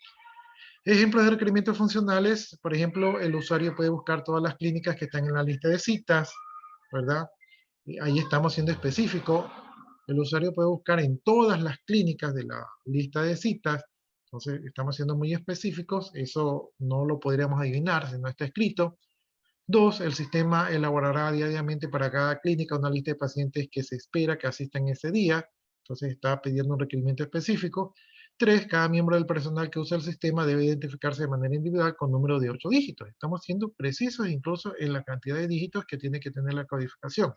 Ejemplos de requerimientos funcionales, por ejemplo, el usuario puede buscar todas las clínicas que están en la lista de citas, ¿verdad? Y ahí estamos siendo específicos. El usuario puede buscar en todas las clínicas de la lista de citas, entonces estamos siendo muy específicos, eso no lo podríamos adivinar si no está escrito. 2, el sistema elaborará diariamente para cada clínica una lista de pacientes que se espera que asistan ese día. Entonces está pidiendo un requerimiento específico. 3, cada miembro del personal que usa el sistema debe identificarse de manera individual con número de 8 dígitos. Estamos siendo precisos incluso en la cantidad de dígitos que tiene que tener la codificación.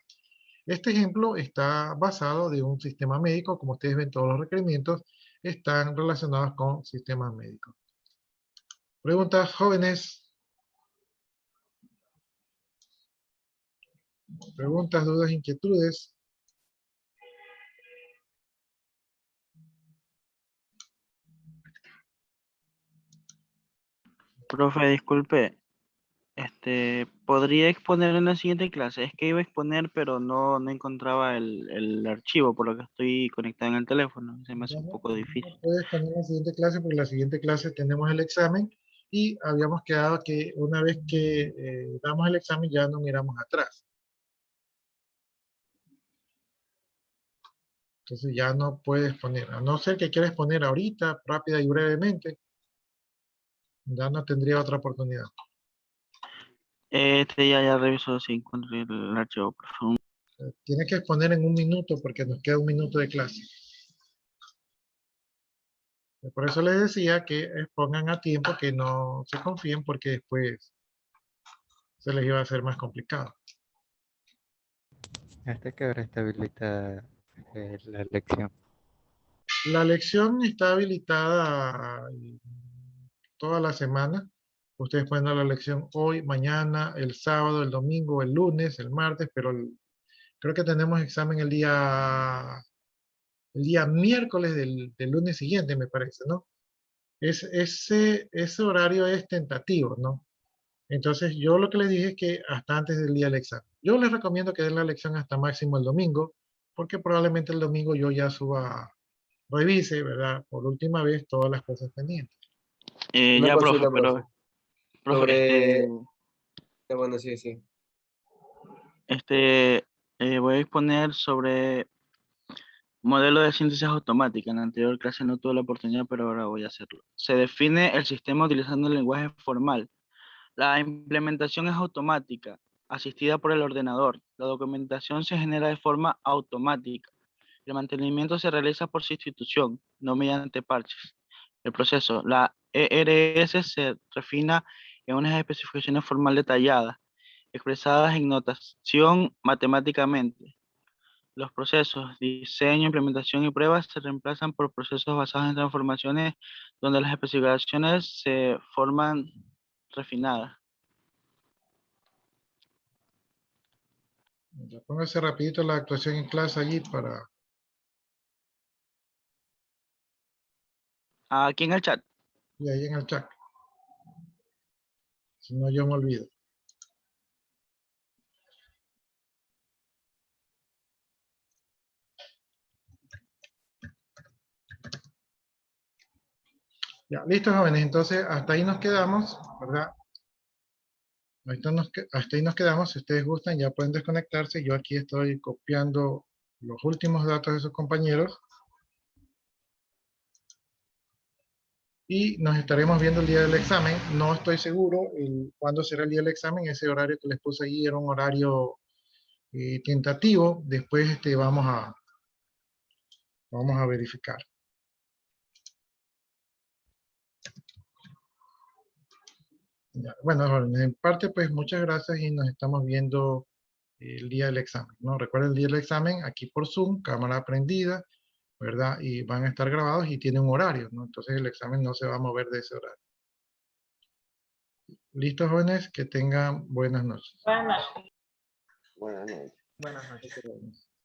Este ejemplo está basado de un sistema médico. Como ustedes ven, todos los requerimientos están relacionados con sistemas médicos. Preguntas, jóvenes. Preguntas, dudas, inquietudes. Profe, disculpe. ¿Podría exponer en la siguiente clase? Es que iba a exponer, pero no encontraba el archivo, por lo que estoy conectado en el teléfono. Se me hace un Bueno, poco difícil. no puedes poner la siguiente clase porque la siguiente clase tenemos el examen y habíamos quedado que una vez que damos el examen ya no miramos atrás. Entonces ya no puedes poner, a no ser que quieras poner ahorita, rápida y brevemente, ya no tendría otra oportunidad. Ya reviso si encuentro el archivo, por favor. Tienes que exponer en 1 minuto porque nos queda 1 minuto de clase. Por eso les decía que expongan a tiempo, que no se confíen porque después se les iba a hacer más complicado. ¿Hasta qué hora está habilitada la lección? La lección está habilitada toda la semana. Ustedes pueden dar la lección hoy, mañana, el sábado, el domingo, el lunes, el martes, pero creo que tenemos examen el día miércoles del lunes siguiente, me parece, ¿no? Ese horario es tentativo, ¿no? Entonces, yo lo que les dije es que hasta antes del día del examen. Yo les recomiendo que den la lección hasta máximo el domingo, porque probablemente el domingo yo ya revise, ¿verdad? Por última vez todas las cosas pendientes. Una Ya, profe, consulta, pero, profe. profe, Bueno, sí, sí. voy a exponer sobre modelo de síntesis automática. En la anterior clase no tuve la oportunidad, pero ahora voy a hacerlo. Se define el sistema utilizando el lenguaje formal. La implementación es automática, asistida por el ordenador. La documentación se genera de forma automática. El mantenimiento se realiza por sustitución, no mediante parches. El proceso, la ERS se refina en unas especificaciones formales detalladas, expresadas en notación matemáticamente. Los procesos, diseño, implementación y pruebas se reemplazan por procesos basados en transformaciones donde las especificaciones se forman refinadas. Ya póngase rapidito la actuación en clase allí para... Aquí en el chat. Y ahí en el chat. Si no, yo me olvido. Ya, listo, jóvenes. Entonces, hasta ahí nos quedamos, ¿verdad? Hasta ahí nos quedamos. Si ustedes gustan, ya pueden desconectarse. Yo aquí estoy copiando los últimos datos de sus compañeros. Y nos estaremos viendo el día del examen. No estoy seguro cuándo será el día del examen. Ese horario que les puse ahí era un horario tentativo. Después vamos a verificar. Ya, bueno, en parte, pues muchas gracias y nos estamos viendo el día del examen, ¿no? Recuerden el día del examen aquí por Zoom, cámara prendida, ¿verdad? Y van a estar grabados y tienen un horario, ¿no? Entonces el examen no se va a mover de ese horario. Listo, jóvenes, que tengan buenas noches. Buenas noches. Buenas noches. Buenas noches.